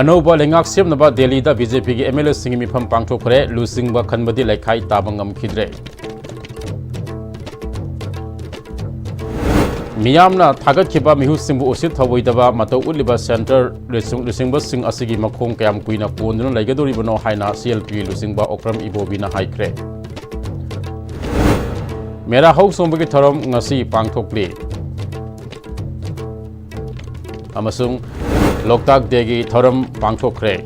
अनौब लेंगाक सेमनबा दिल्ली दा बीजेपी की एमएलए सिंह मिफम पांगथोखरे लुसिंगबा खनबदी लेखाई ताबा ngamkhidre मियामना थागतखिबा मिहुसिंबु उसित थवैदबा मतौ उलिबा सेंटर लुसिंगबा सिंह असigi मखों कयाम कुइना पोंदुना लेगदोरिबनो हाइना सीएलपी लुसिंगबा ओक्रम इबोबिना हाइख्रे मेरा हाउस सोंबगी थरम ngasi पांगथोकली अमसुंग लोकताक देगी थरम पांगथोखरे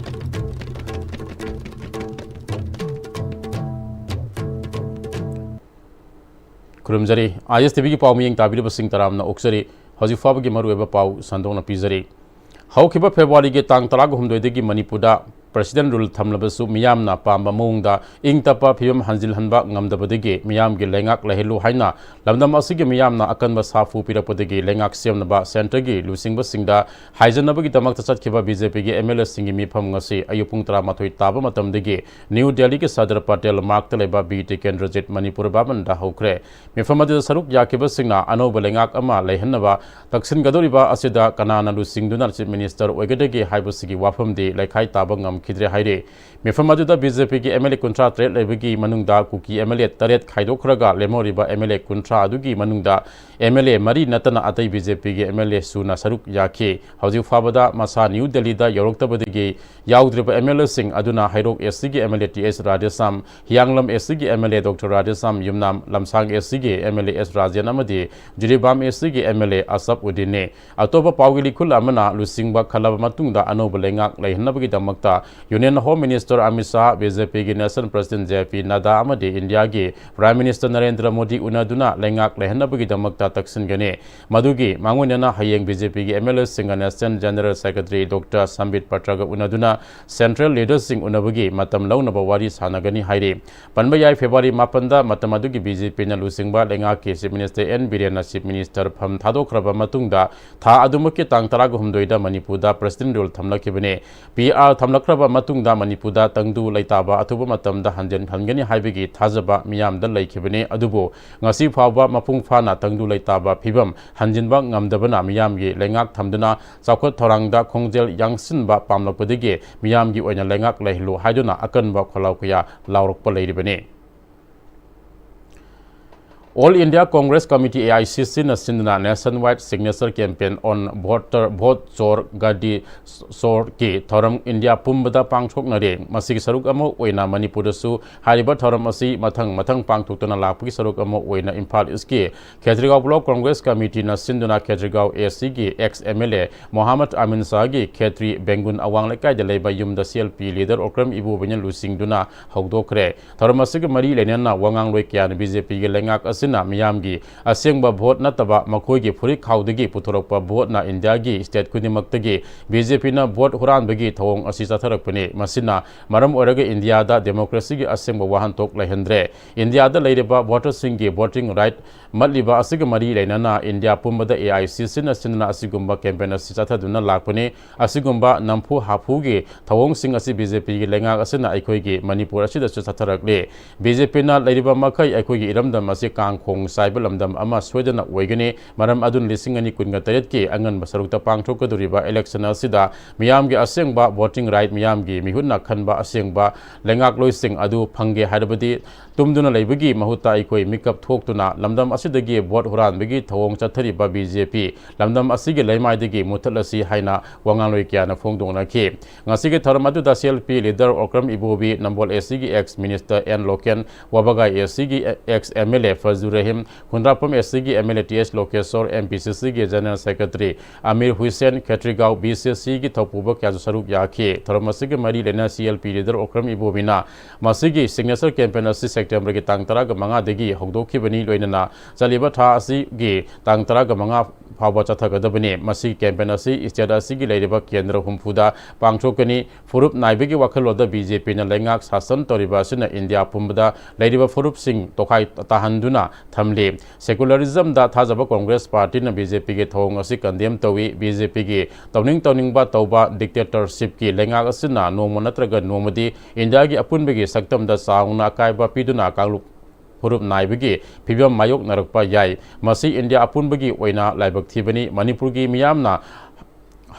खुरुमजरी आईएस टीवी की पाव मियंग ताबिरब सिंह तरामना ओक्सरी हजि फाबगी मरुएबा पाव संदोंना पिजरी हौखिबा फेब्रुवारी के तांग तराग हुमदोइदगी मणिपुरदा प्रेसिडेंट रूल थमलबसु मियामना पांबा मोंगदा इंगतपा फियम हंजिलहनबा ngamdabadagi मियामगी लेंगाक लहेलु हाइना लमदम असिगी मियामना अकनबा साफु पिरपदगी लेंगाक सेमनबा सेंटरगी लुसिंगबा सिंगदा हाइजनबगी दमक चटखिबा बीजेपी की एमएलए सिंगी मिफम ngasi अयुपुंग 13 ताबा मतमदगी न्यू दिल्ली के सदर पटेल मार्क लेबा बीटी केंद्रजित मणिपुर बाबन दा हौख्रे मिफम अदि सरुक याकिबा सिंगना अनोब लेंगाक अमा लेहनबा तक्सिन गदोरिबा असिदा कनाना लुसिंगदुना चीफ मिनिस्टर ओइगदगी हाइबसिगी वाफमदी लेखाई ताबा खिद्रे हाइरे मिफम अदुदा बीजेपी की MLA कुंट्रा trade लेबगी मनुंगदा cookie MLA Taret खाइदोखरगा लेमोरिबा MLA कुंट्रा अदुगी मनुंगदा MLA मरी नतना अतई बीजेपी की एमएलए सुना सरुक याखे हौजि फाबदा मसा न्यू दिल्ली दा यौरक्तबदगी याउद्रिबा एमएलए सिंह अदुना हाइरोक एससी की MLA TS Rajesham Hiyanglam SC की MLA doctor Rajesham Yumnam Lamsang SC की एमएलए एस राजेन अमदी जुरिबाम एससी की एमएलए असफ उद्दीने अतोबा पावगिली खुल अमना लुसिंगबा खलब मतुंगदा अनोब लेंगाक लेहनबगी दमक्ता union home minister Amit Shah BJP की नेशनल प्रेसिडेंट जेपी नड्डा अमदी इंडिया की प्राइम मिनिस्टर नरेंद्र मोदी उनादुना लेंगाक लेहनबगी दमक्ता तक्सिनगने मदुगी मांगुनना हयेंग बीजेपी की एमएलए सिंह national general secretary doctor Sambit पत्रग उनादुना सेंट्रल लीडर्स सिंह उनबगी मतम लौनबा वारी सानगनी हाइरे पनबा याय फेब्रुवारी 9 दा मतम अदुगी बीजेपी न लुसिंगबा लेंगाक के chief minister N Biren chief minister फम थादोखरबा मतुंगदा था अदुमके तांग तराग हुमदोइदा मणिपुरदा प्रेसिडेंट रूल थमलखिबने पीआर थमलखरबा मतुंगदा मणिपुरदा तंगदु लैताबा अथुबा मतमदा हंजन हंगनी हाइबगी थाजबा मियामदा लैखिबने अदुबो ngasi फावबा मपुंग फाना तंगदु लैताबा फिबम हंजिनबा ngamdabana मियामगी लेंगाक थमदुना चाखत थोरांगदा खोंजेल यांगसिनबा पामलपदगी मियामगी ओइना लेंगाक लैहलु हाइदुना अकनबा खोलावकया लावरकपा लैरिबने All India Congress Committee AICC Nasinna Nation Wide Signature Campaign on Vote Chor Gadi Sor Ki Thoram India Pumbada Pangthok Nare Masigi Saruk Amo Oina Manipurasu Hariba Thoram Asi Matang Pangtutana Lapki Saruk Amo Oina Impal Iski Kejrigaon Block Congress Committee Nasinduna Kejrigaon ACG ex MLA Mohammed Amin Sagi Khetri Bengun Awang Lekai Deleba Yum the CLP leader Okram Ibu Benyan Lusingduna Hogdokre Thoram Asigi Mari Lenana Wangang Loikian BJP Lengak मियामगी असेंगबा भोट नतबा मखोइगी फुरि खाउदगी पुथोरकपा भोट ना इंडिया की स्टेट खुदिमक्तगी बीजेपी ना भोट हुरानबगी थोंग असि चाथरकपने मसिना मरम ओरगे इंडिया दा डेमोक्रेसी की असेंगबा वाहनतोक लैहंद्रे इंडिया दा लैरेबा वोटरसिंग की वोटिंग राइट मलिबा असिग मरी लैनना इंडिया पुंबदा एआईसीसी ना सिनना असिगुंबा कैंपेन असि चाथदुना लाकपने असिगुंबा नमफु हाफुगी थोंग सिंग असि बीजेपी की लेंगा असना अखोइगी मणिपुर असिदा चाथरकले बीजेपी ना लैरेबा मखै अखोइगी इरमदम असि कांग खोंग साइब लमदम अमा सोयदना ओइगने मरम अदुन लिसिंग अनि कुनगा तरेत के अंगन बसरुक्ता पांगथोकदुरिबा इलेक्शन असिदा मियामगी असेंगबा वोटिंग राइट मियामगी मिहुन्ना खनबा असेंगबा लेंगाक लोइसिंग अदु फंगे हारबदी तुमदुना लैबगी महुता अखोइ मिकअप थोक्तुना लमदम असिदगी वोट हुरानबगी थोंग चथरिबा बीजेपी लमदम असिगे लैमाइदगी मुथलसी हाइना वांगालोइ क्याना फोंगदोंनाखि ngasiगे थरम अदुदा सीएलपी लीडर ओक्रम इबोबी नंबोल एसीगी एक्स मिनिस्टर एन लोकेन वबगा एसीगी एक्स एमएलए फजलुरहिम खुंद्रापम एससीगी एमएलए टीएस लोकेश्वर एमपीसीसी की general secretary Aamir Hussain Khetrigao BCC की थौपुब क्याजु सरुक याखे थरमसिगे मरी लेना सीएलपी लीडर ओक्रम इबोबिना मसिगी सिग्नेचर कैंपेन असि सेप्टेम्बर की तांग 15 दगी हौदोखिबनी लोइनना चलिबा था असिगी तांग 15 फावबा चथगदबने मसि कैंपेन असि स्टेट असिगी लैरिबा केंद्र हुमफुदा पांगथोकनी फुरुप नाइबगी वखलोदा बीजेपी न लेंगाक शासन तोरिबा सिना इंडिया पुंबदा लैरिबा फुरुप सिंह तोखाई ताहंदुना थमले सेकुलरिज्म दा थाजबा कांग्रेस पार्टी न बीजेपी के थोंग असि कंडेम तवी बीजेपी के तौनिंगबा तौबा डिक्टेटरशिप की लेंगाक असिना नोम नत्रग नोमदी इंडिया की अपुनबगी सक्तम दा साउना कायबा पिदुना कांगलु फुरुप नाइबगी फिबम मायोक नरकपा याय मसि इंडिया अपुनबगी ओइना लाइबक थिबनी मणिपुर की मियामना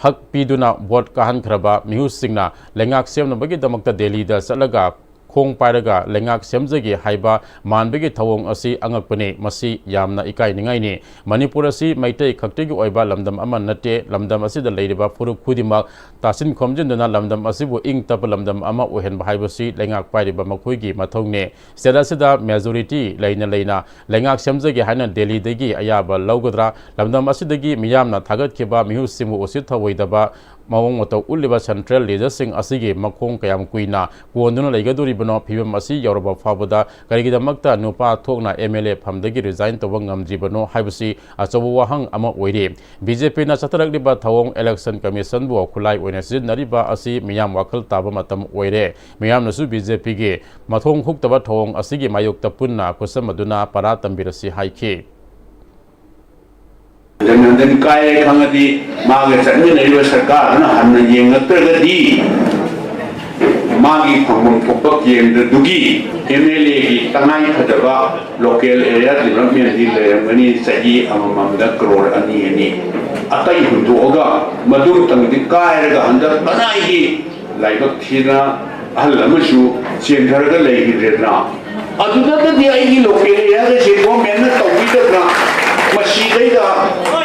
हक पीदुना वोट काहनख्रबा मिहुसिंगना लेंगाक सेमनबगीदमक्ता दिल्लीदा चलगा खोंग पायरगा लेंगाक सेमजगी हाइबा मानबगी थवोंग असि अंगकपने मसी यामना इकाइनिंगाइनि मणिपुर असि मैतै खक्तिगी ओइबा लमदम अमा नटे लमदम असिदा लेरिबा फुरुप खुदिमक तासिन खोमजिनदुना लमदम असिबु इंग तप लमदम अमा ओहेनबा हाइबसि लेंगाक पायरिबा मखोइगी मथौने सेदासिदा मेजॉरिटी लेना लेंगाक सेमजगी हाइना दिल्लीदगी अयाबा लौगद्रा लमदम असिदगी मियामना थागतखिबा मिहुसिंबु उसित थवोइदबा मवोंग मतौ उल्लिबा सेंट्रल लीडरसिंग असिगी मखोंग कयाम कुइना कोंदुना लेगदुरिबनो फिबम असी यौरबा फाबदा करिगिदमक्ता नुपा थोकना एमएलए फमदगी रिजाइन तोबा ngamjibano हाइबसी अचौबा वाहंग अमा ओइरे बीजेपी ना चतरगलिबा थवोंग इलेक्शन कमीशन बु खुलाई ओइना सिजनरिबा असी मियाम वाखल ताबा मतम ओइरे मियाम नसु बीजेपी गे मथोंग हुक्तबा थवोंग असिगी मायोक्ता पुन्ना कुसमदुना परा तंबिरसी हाइखे जननदन काय खंगदी मागे चन्ने सरकार ना हन्न येंगत्रगदी मागी फंगम थोपक येंद्र दुगी एमएलए की तंगाई खदबा लोकल एरिया डेवलपमेंट दी लेमनी सही अममदा करोड़ अनि अतई हुंदोगा मदुर तंगदी कायरगा हंदर तनाई लाइबक थीना अहल अमसु चेंधरगा लेहिद्रेना अदुदगदी आई लोकल एरिया दे सेगो मेन तौबीदना मसीदैदा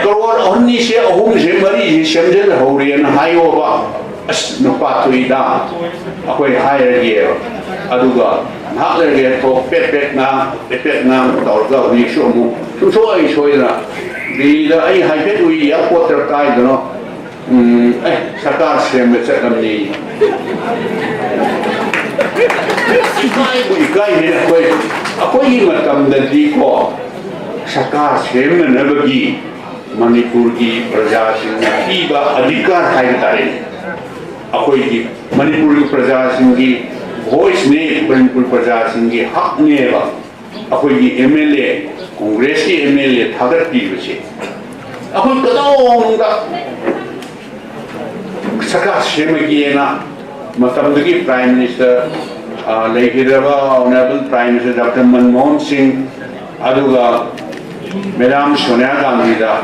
करोड़ अन्नी से अहुम से मरी सेमजन हौरेन हायोबा अस नुपा थुइदा अखोय हायरगे अदुगा नालरगे तो पेट ना तौरगा विसु मु सुसोय सोयना दीदा आई हाइपेट वी या पोटर काइदनो सरकार सेम चकमनी इकाई ने अखोय मतमददी को सरकार सेमनबगी मणिपुर की प्रजा सिंह अधिकार हाइतारे अखोई की मणिपुर की प्रजा सिंह की वॉइस ने मणिपुर प्रजा सिंह की हक ने अखोई की एमएलए कांग्रेस की एमएलए थागत की बचे अखोई कदोंगा सरकार सेमगी ना मतमदगी प्राइम मिनिस्टर लेकिरबा honourable prime minister doctor Manmohan Singh अदुगा मैडम सोनिया गांधी दा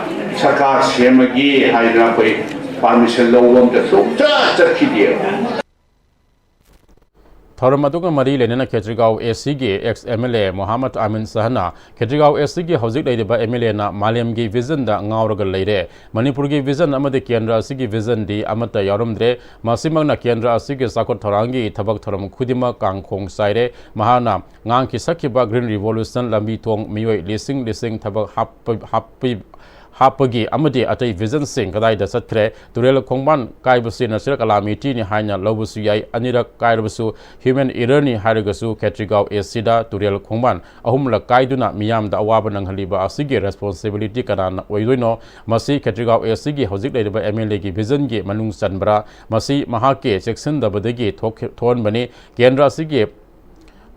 सरकार सेमगी हाइना कोई परमिशन लौवम त सुचा चखिदिए थौरमदुगा मरी लेना खेत्रीगांव एसी के एक्स एमएलए मोहम्मद आमिन सहना खेत्रीगांव एसी के हौजिक लेरिबा एमएलए ना मालेम की विजन दा ngauraga लेरे मणिपुर की विजन अमदे केंद्र असि विजन दी अमता यारमद्रे मासिमंगना केंद्र असि के साखोट थौरांगी थबक थौरम खुदिमा कांगखोंग साइरे महाना ngang की सखिबा ग्रीन रिवोल्यूशन लंबी थोंग मियोय लिसिंग थबक हापगी अमदे अतै विजन सिंह कदाइदा चतख्रे तुरेल खोंगबान काइबसि नसरक अलामिटी नि हाइना लौबसु याय अनिरक काइरबसु ह्यूमन एरर नि हारगसु खेत्रीगांव एसिदा तुरेल खोंगबान अहुमलक काइदुना मियामदा अवाब नंगहलिबा असिगे रेस्पोंसिबिलिटी कनाना ओइदोइनो मसि खेत्रीगांव एसिगे हौजिक लेरिबा एमएलए की विजन गे मनुंग चनबरा मसि महाके सेक्शनदबदगी थोनबने केंद्र असिगे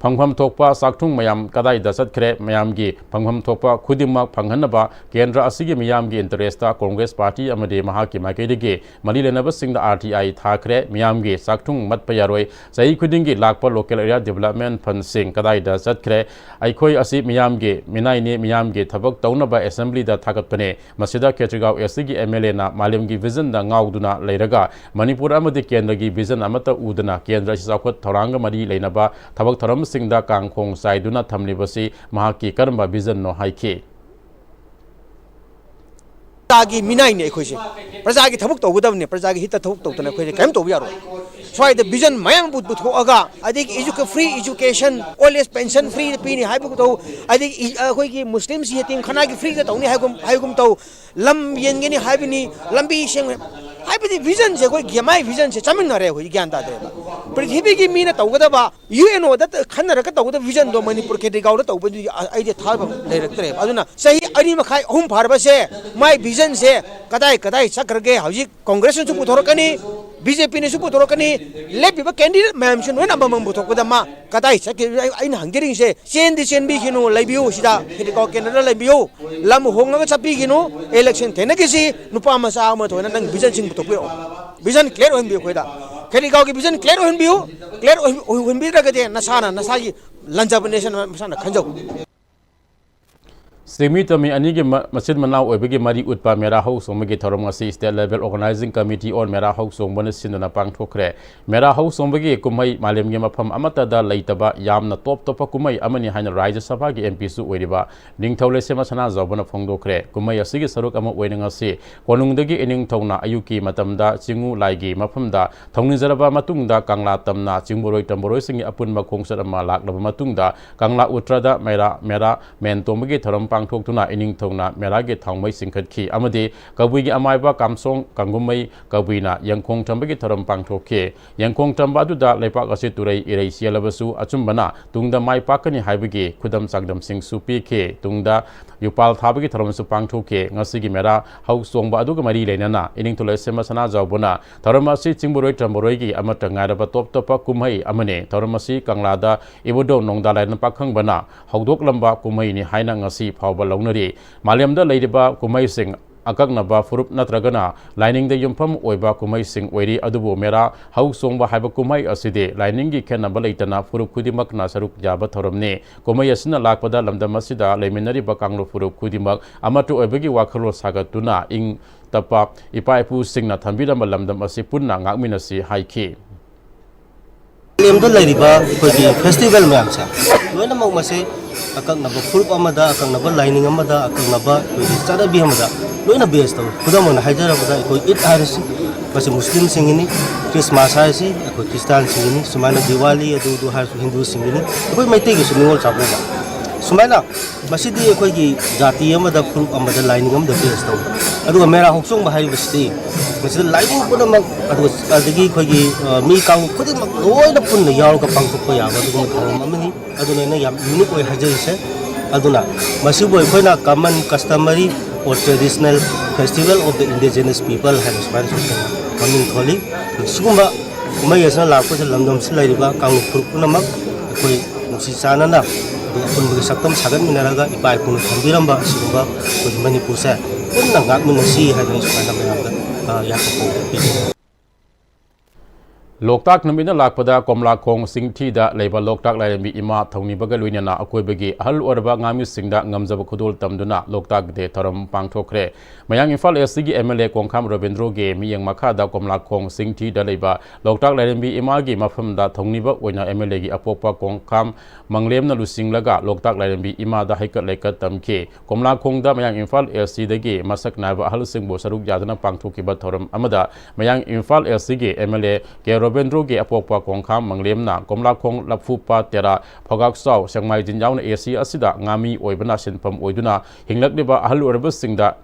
फंगफम थोपा साक्थुंग मयाम कदाइदा चतख्रे मयाम की फंगफम थोपा खुदिमक फंगहनबा केंद्र असिगे मियाम की इंटरेस्टा कांग्रेस पार्टी अमदे महाकी माइकेदिगे मली लेनबसिंग आरटीआई थाखरे मियाम की साक्थुंग मतप यारोय सही खुदिंगी लाकपा लोकल एरिया डेवलपमेंट फंड सिंह कदाइदा चतख्रे अखोय असि मियाम के मिनाइने मियाम के थबक तौनबा असेंबली दा थागतपने मसिदा खेत्रीगांव एसिगे एमएलए ना मालेम की विजन दा ngauduna लेरगा मणिपुर अमदे केंद्र की विजन अमता उदना केंद्र सिसाखोत थौरांग मरी लेनबा थबक थरम सिंगदा कांगखोंग साइदुना थमलिबसि महाकी करंबा विजन नो हाइखे प्रजागी मिनाइने अखोइसे प्रजागी थबक तौगदबने प्रजागी हित थबक तौतने अखोइसे केम तौब यारो स्वाइद विजन मयाम बुथोगा अधिक free education old age pension free पीनी हाइबु तौ अधिक अखोइगी मुस्लिम सी यतीम खानागी फ्री तौनी हाइगुम तौ लम येनगेनी हाइबनी लंबी सेंग हाइबदी विजन से कोई गेमाई विजन से चमिनरे होई ज्ञान तादेबा पृथ्वी की मीना तौगदबा यूएनओ दा खनरक तौगद विजन दो मणिपुर खेत्रीगांव दा तौबदी आइडिया थाब लेरक्तरे अदुना सही अनी मखाई अहुम फारबसे माय विजन से कदाई चक्रगे हौजी कांग्रेस सु पुथोरकनी बीजेपी ने पुथोरकनी लेपिबा कैंडिडेट मैम से नोन अमम पुथोकदमा कदाई चके आइन हंगेरिंग से चेंबी खिनु लैबियो सिदा खेत्रीगांव केंद्र लैबियो लम होंगा चपी खिनु इलेक्शन थेनगिसी नुपा मसा अम थोना नंग विजन सिंह पुथोकयो विजन क्लियर होनबियो खोदा खेत्रीगांव की विजन क्लियर होनबियो क्लियर होनबिरगदे नसागी लंजब नेशन मसाना खंजौ Semi Tami Anigi Masid Manau Obigi Mari Utpa Mera House Omagi Toromasi State Level Organizing Committee on Mera House on Bonasin and Pang Tokre. Mera House Omagi Kumai Malim Yamapam Amatada Laitaba Yamna Top Topa Kumai Amani Hana Rise Savagi MPSU Wediba, Ning Tole Semasana Zabana Fongdokre, Kumaya Sigi Saruk Amo Weningasi, Konungdagi Ining Tona Ayuki Matamda, Singu Laigi Mapamda, Tongnizaraba Matunda, Kangla Tamna, Chimboroi Tamboroi Sing Apun Makongsa Malak Matunda, Kangla Utrada Mera Mentomagi Torom Pang Tuna Ining Tona, Merage Tongmai Sinkat Ki, Amade, Kabuigi Amaiba Kamsong, Kangumai, Kabina, Yankong Tambagi Torom Pang Toke, Yankong Tambaduda, Lepakasi Ture, Irasia Labasu, Achumbana, Tungda Mai Pakani Haibigi, Kudam Sagdam Sing Supi Ke, Tungda, Yupal Tabagi Torom Supang Toke, Nasigi Mera, House Song Baduga Mari Lenana, Ining Tole Semasana Zabuna, Toramasi Chimburoi Tamborigi, Amatanga, Top Topa Kumai, Amane, Toramasi, Kanglada, Iwodo Nongdala and Pakang Bana, Hogdok Lamba Kumai ni Haina Ngasi, Pau Launari, Maliamda Ladeba Kumai Sing, Akagnaba Furup Natragana, lining the Yumpam Oiba Kumai Sing Weri Adubo Mera, House Songba Haba Kumai Aside, Liningi Kenabalatana, Furup Kudimak Nasaruk Jaba Toramne, Kumayasina Lakpada Lamda Masida, Leminari Bakanglo Furup Kudimak, Amatu Ebegi Wakalo Sagatuna, Ing Tapa, Ipaipu Singna Tambida Malamda Masipuna, Ngakminasi, Haiki. Festival Mamsa. When a Momase, a Kanaba Furup Amada, a Kanaba lining Amada, a Kanaba, Sada Biamada, Luna Besto, Kudamon Hyderabad, it Harris, was a Muslim singing, Christmas Hasi, a Pakistan singing, Sumana Diwali, a do have Hindu singing, we may take us in all Sabuna. Sumana, Masidi Equagi, Jati Amada Furup Amada lining of the Besto. I do a Mera Hoksong behind the stay. Mr. Lighting Pudamak, I was at the Gigi, me count, put him all the Punda Yarka Pankoya, Mamani, Aduna, Unique Hajase, Aduna, Masibo, Puna, common, customary, or traditional festival of the indigenous people had a Spanish coming Koli, Sumba, Mayasa Lapus, London Slariba, Kang Punamak, Musisanana, the Sakam Sagan Minaraga, Ipakun, Biramba, Sumba, with many Pusa. Munasi had Loktak Namina Lakpada, Komla Kong, Sing Tida, Labor Loktak Layami Ima, Tony Bagaluina, Akoibagi, Hal Orba Ngami Singda, Ngamzabakudul Tamduna, Loktak de Torom Pang Tokre, Mayang Infal Sigi MLA Kongkam Robindro Game, Yang Makada, Komla Kong, Sing Tida Labor, Loktak Layami Imagi, Mafamda, Toniba, when MLA Apopa Kongkam, Manglem Lusing Laga, Loktak Layami Ima, the Hiker Leka Tamke, Komla Kongda, Mayang Infal LC the Gay, Masak Nava, Halsing Bosaruk Yadana Pang Tokiba Torom Amada, Mayang Infal LC MLA, Gero Robindroge Apopa Kongkam Manglemna, Komla Kong Lapupa Tera, Pogak Saw, Sangmai Jinjaun AC Asida, Ngami, Oibana Sinpam Oiduna, Hinglakdiba Halu Urbusingda,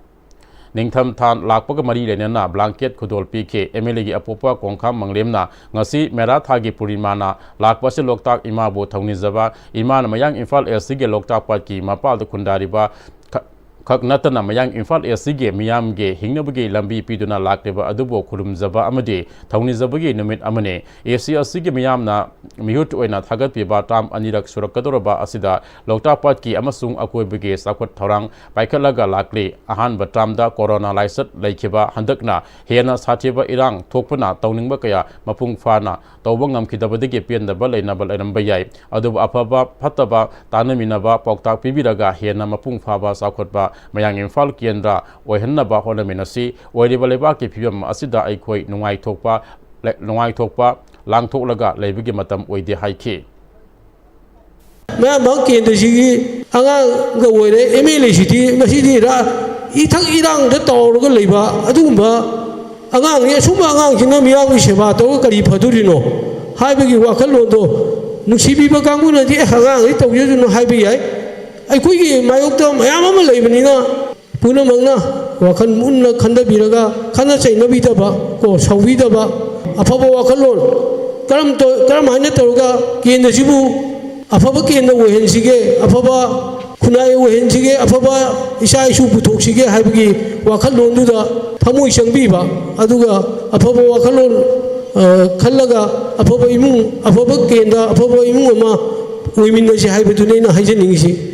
Ningtam Tan, Lakpoga Mari Lenana, Blanket Kudol PK, Emily Apopa Kongkam Manglemna, Ngasi Merathagi Purimana, Lakpasi Loktak Imabo Taunizava, Iman Mayang Infal Elsige Loktak Paki, Mapal the Kundariba. Kaknatana Mayang Infal Esige, Miamge, Hingnabagi, Lambi Piduna Lakdeva, Adubo, Kurum Zaba Amade, Tony Zabagi, Numit Amane, AC Asige Miamna, Mihut Oena, Tagat Piba, Tam, Anirak Surakadoraba Asida, Lokta Patki, Amasung Akoibige, Sakot Torang, Paikalaga Lakli, Ahan Batamda, Corona Lysat, Laikiba, Handakna, Hiena Sativa Irang, Topana, Towning Bakaya, Mapung Fana, Tawangam Kidabadi Pian the Balay Nabal and Bayai, Adubo Apaba, Pataba, Tanaminaba, Poktak Pibiraga, Hiena Mapung Faba, Sakotba. Mayang Infal Kendra, Ohenaba Honaminasi, Oedibalebaki Pium Asida Aikoi, Nungai Topa, Lang Tolaga, Levigimatam, Oedi Haiki. Monkey in the Zigi, Anga, go away, Emily City, Masidi, Itang Irang, the Toro Liba, Adumba, Angang, Sumang, Jinamiang, Shibato, Kalipaturino, Haibigi Wakalondo, Nusibi Bakamuna, Hangang, it of you know Haibi. I quickly my octum, I am a Labanina, Punamana, Wakan Muna Kandabiraga, Kanasa Nabitaba, go Savidaba, a Papa Wakalon, Karamana Gain the Zibu, a Papa Kin the Wehensige, a Papa Kunai Wehensige, a Papa Isai Suputoxige, Habigi, Wakalon Duda, Pamu Shambiba, Aduga, a Papa Wakalon, Kalaga, a Papa Imu, a Papa Kenda, a Papa Imuma, women as I have to name a hygienic.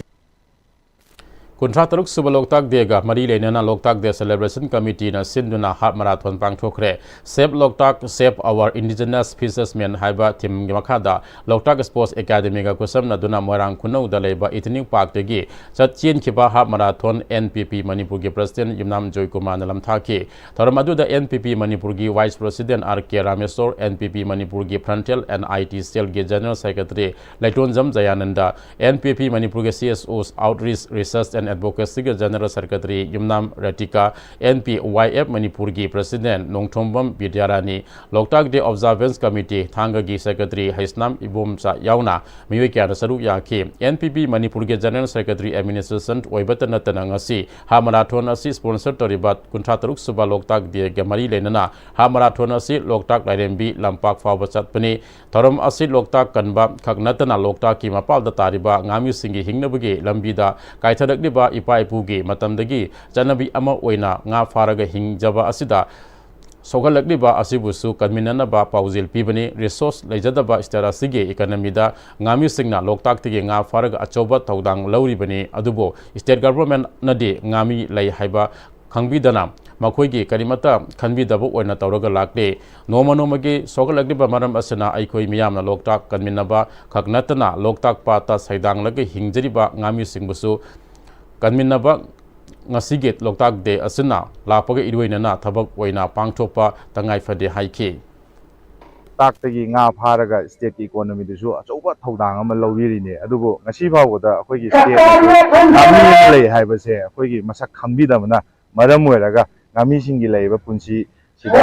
कुंट्रा तरुक सुब लोकताक देगा मरी लेना लोकताक दे celebration committee ना सिंधुना half marathon पांगथोखरे save Loktak save our indigenous fishermen हाइबा theme गी मखादा लोकताक स्पोर्ट्स एकेडमी गा कुसम नदुना मोरांग खुनौ दा लेबा इथनिक पार्क देगी चतचीन खिबा हाफ मैराथन एनपीपी मणिपुर गी प्रेसिडेंट युमनाम जॉय कुमार नलम थाकी थरम अदुदा एनपीपी मणिपुर गी vice president RK Rameshwar NPP Manipur गी फ्रंटल एंड आईटी सेल गी general secretary Laitonjam Jayananda NPP Manipur गी CSOs outreach research and advocacy गी general secretary Yumnam Ratika NPYF Manipur गी president Nongthombam Vidyarani Loktak day observance committee Thanga गी सेक्रेटरी हैसनाम इबोमचा यावना मियोय क्याना सरुक याखी एनपीपी मणिपुर गी जनरल सेक्रेटरी एडमिनिस्ट्रेशन ओइबत नतना ngasi ha marathon asi sponsor toriba kuntra taruk suba loktak de gamari lenana ha marathon asi loktak lairembi lampak fawba chatpani thorom asi loktak kanba khagnatana loktak ki mapal da tariba ngami singi hingnabugi lambida kaithadakliba ipa ipugi matamdagi janabi ama oina nga faraga hingjaba asida सोगलकलिबा असिबुसु कन्मिननबा पाउजिल पिबनी resource लेजदबा स्टेरासिगे economy दा ngaमी सिंगना लोकताक तिगे nga फारग अचोबा तौदांग लौरिबनी अदुबो स्टेट गवर्नमेंट नदि ngaमी लै हाइबा खंगबिदना मखोइगे करिमता खनबिदबो ओइना तौरगा लाक्ले नोमनोमगे सोगलकलिबा मरम असना आइखोइ मियामना लोकताक कन्मिनबा खगनतना लोकताक पाता सैदांगलगे हिंजरिबा ngaमी सिंगबुसु कन्मिनबा ngasiget loktak de asina lapaga iruinana thabak oina pangthopa tangai fade haiki ताकतगी nga pharaga state economy du su achoba thodang ama lawiri adubo ngasi phawda akhoi gi state ngami lei haiba se akhoi gi masak khangbi da na maram oiraga ngami singi leiba punsi sida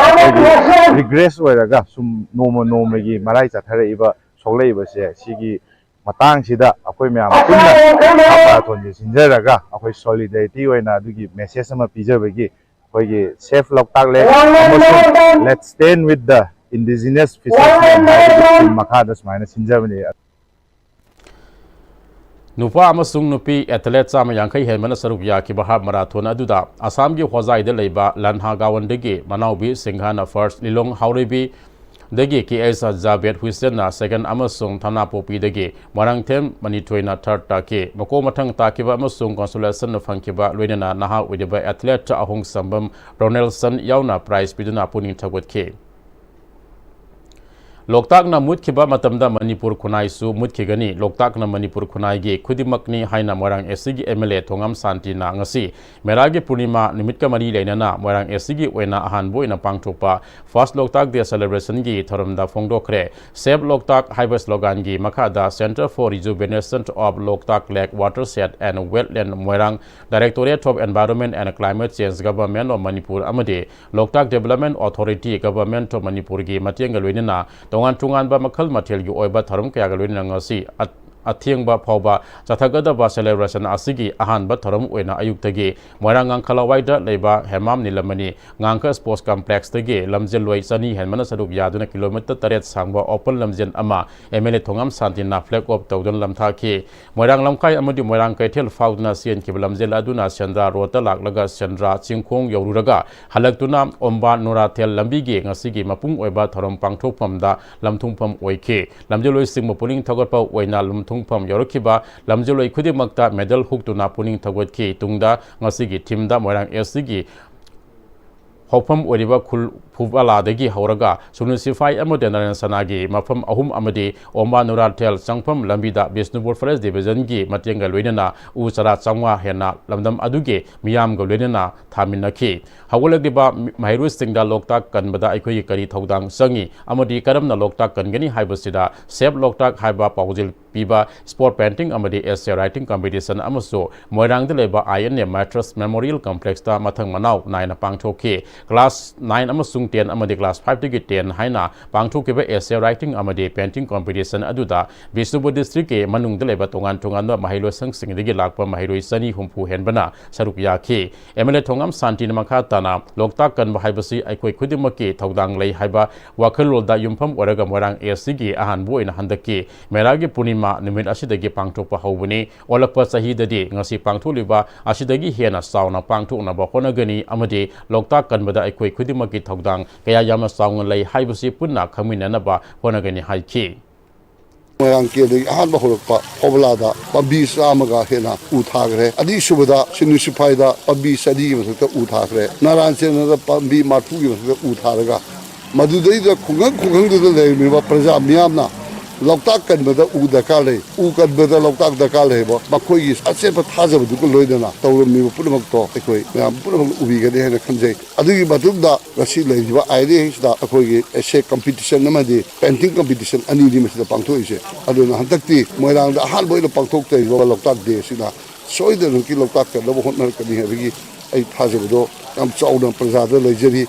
regress oiraga sum noma gi marai chathare iba soglei ba se sigi matang sida akhoi myam punna marathon ji sinjaraga akhoi solidarity oina adugi message ama pijabagi akhoi gi safe loktak le let's stand with the indigenous fishermen makada smaina sinjabani नुपा अमसुंग नुपी athlete चाम यांखै हेमन सरुप याखिबा half marathon अदुदा आसाम गी होजाइद लेबा लन्हा गावनदगी मनाउबी सिंघाना फर्स्ट लिलोंग हाउरेबी दगी केएस जाबेद हुसैन सेकंड अमसुंग थाना पोपी दगी मरंगथेम मनिथोइना थर्ड ताके मको मथंग ताकिबा अमसुंग कंसोलेशन फंकिबा लोइना नहा उदिबा एथलेट अहोंग संबम रोनेल्सन यावना प्राइज पिदुना पुनिंग थगवतखे लोकताक ना मुतखिबा मतमदा मणिपुर खुनाइसु मुतखिगनी लोकताक ना मणिपुर खुनाइगे खुदिमकनी हाइना मोरांग एससीगी एमएलए थोंगम शांतिना ngasi मेरागी पूर्णिमा निमितका मरी लेना मोरांग एससीगी ओइना अहानबोइना पांगथोपा फर्स्ट लोकताक डे सेलिब्रेशन गी थरमदा फोंगदोखरे सेव लोकताक हाइबा स्लोगन गी मखादा centre for rejuvenation of Loktak lake watershed and wetland Moirang directorate of environment and climate change government of Manipur अमदे Loktak development authority government of Manipur गी मतेंग लोइना तोंगान टुंगानबा मखल मथेल गी ओइबा थरम कया गलोइना ngasi अथिंगबा फावबा चथगदबा सेलिब्रेशन असिगी अहानबा थरम ओइना अयुक्तगी मोरांगां खलावाइदा लेबा हेमाम निलमनी गांका स्पोर्ट्स कॉम्प्लेक्स तगे लमजेल लोइ सनी हेनमना सरुक यादुना किलोमीटर 3 सांगबा ओपन लमजेन अमा MLA Thongam शांतिना flag of तौदन लमथाखि Morang लमखाइ अमदि Morang कैथेल फाउदना सियन किब लमजेल अदुना चंद्रा रोता लाकलगा चंद्रा चिंखोंग यौरुरगा हलक्तुना ओम्बा नोराथेल लंबिगे ngasiगी मपुंग ओइबा थरम पांगथोकफमदा लमथुंगफम ओइखे लमजेल लोइ सिंग मपुनिंग थगरपा ओइना लमथुंगफम यौरखिबा लमजेल लोइ खुदिमक्ता मेडल हुक्तुना पुनिंग थगवतखि तुंगदा ngasiगी टीमदा मोरांग एससीगी हौफम ओरिबा खुल फुबालादगी हौरगा सुनुसिफाई अमदे नरेन सनागी मफम अहुम अमदे ओम्बा नुराथेल चंगफम लंबिदा बिष्णुपुर फॉरेस्ट डिवीजन गी मतेंग लोइना उचरा चंगवा हेना लमदम अदुगे मियाम ग लोइना थामिनखि हौगलगदिबा माइरु सिंगदा लोकताक कनबदा अखोई करी थौदांग संगी अमदि करमना लोकताक कनगनी हाइबसिदा सेफ लोकताक हाइबा पाउजिल पीबा स्पोर्ट पेंटिंग अमदि एसे राइटिंग कंपटीशन अमसो मोइरांग लेबा आईएनए मैट्रस मेमोरियल कॉम्प्लेक्स ता मथंग मनाव नाइना पांगथोखे क्लास 9 अमसुंग 10 अमदि क्लास 5 टू 10 हाइना पांगथोकेबा एसे राइटिंग अमदि पेंटिंग कंपटीशन अदुदा बिष्णुपुर डिस्ट्रिक्ट के मनुंग लेबा तोंगान तोंगान महिलो संगसिंगदि लाकपा महिलो सनी हुंफु हेनबना सरुक याखि एमएलए थोंगम शांतिन मखा तना लोकताक कन हाइबसि अखोई खुदिमके थौदांग लै हाइबा वाखलरोलदा युमफम ओरगा मोरांग एससीगी अहानबो इन हंदकी मेरागी पूर्णिमा निमित असिदगी पांगथोकपा हौबनी ओलकपा सहीददि ngasi पांगथोलिबा असिदगी हेना साउना पांगथोकनबा होनगनी अमदि लोकताक कनबदा अखोई खुदिमकी थौदांग कया यामा साउंग लै हाइबसि पुन्ना खमिननबा होनगनी हाइखि मोयरांग के अहम होरप फौबलाद पम्बी चामगा हेना उ थाग्रे अनीसुबद सिनुसिफाइद पम्बी सदी उ थाग्रे नारायण पम्बी मार्फू उ थारगा मधुदैद खुंगंग प्रजा मियामना लोकताक कनबद उ दरकार ले उ कनबद लोकताक दरकार ले मखोई असेब थाजबदु लोइदना तौरमी पुनमक तो अखोई मैम पुनमक उबिगदे हेना खंजै अदुगी मदुदा रसी लेजिबा आइडे हिसदा अखोई एसे competition नमदि painting competition अनिदि मसिदा पांथोइसे अदुना हंतक्ति Moirang Ahaan बोइनो पांथोक्तै Loktak दे सिना सोइदन कि लोकताक कनब होनर कनि हेबगी ai थाजबदो yam Chowna प्रजादा लेजरी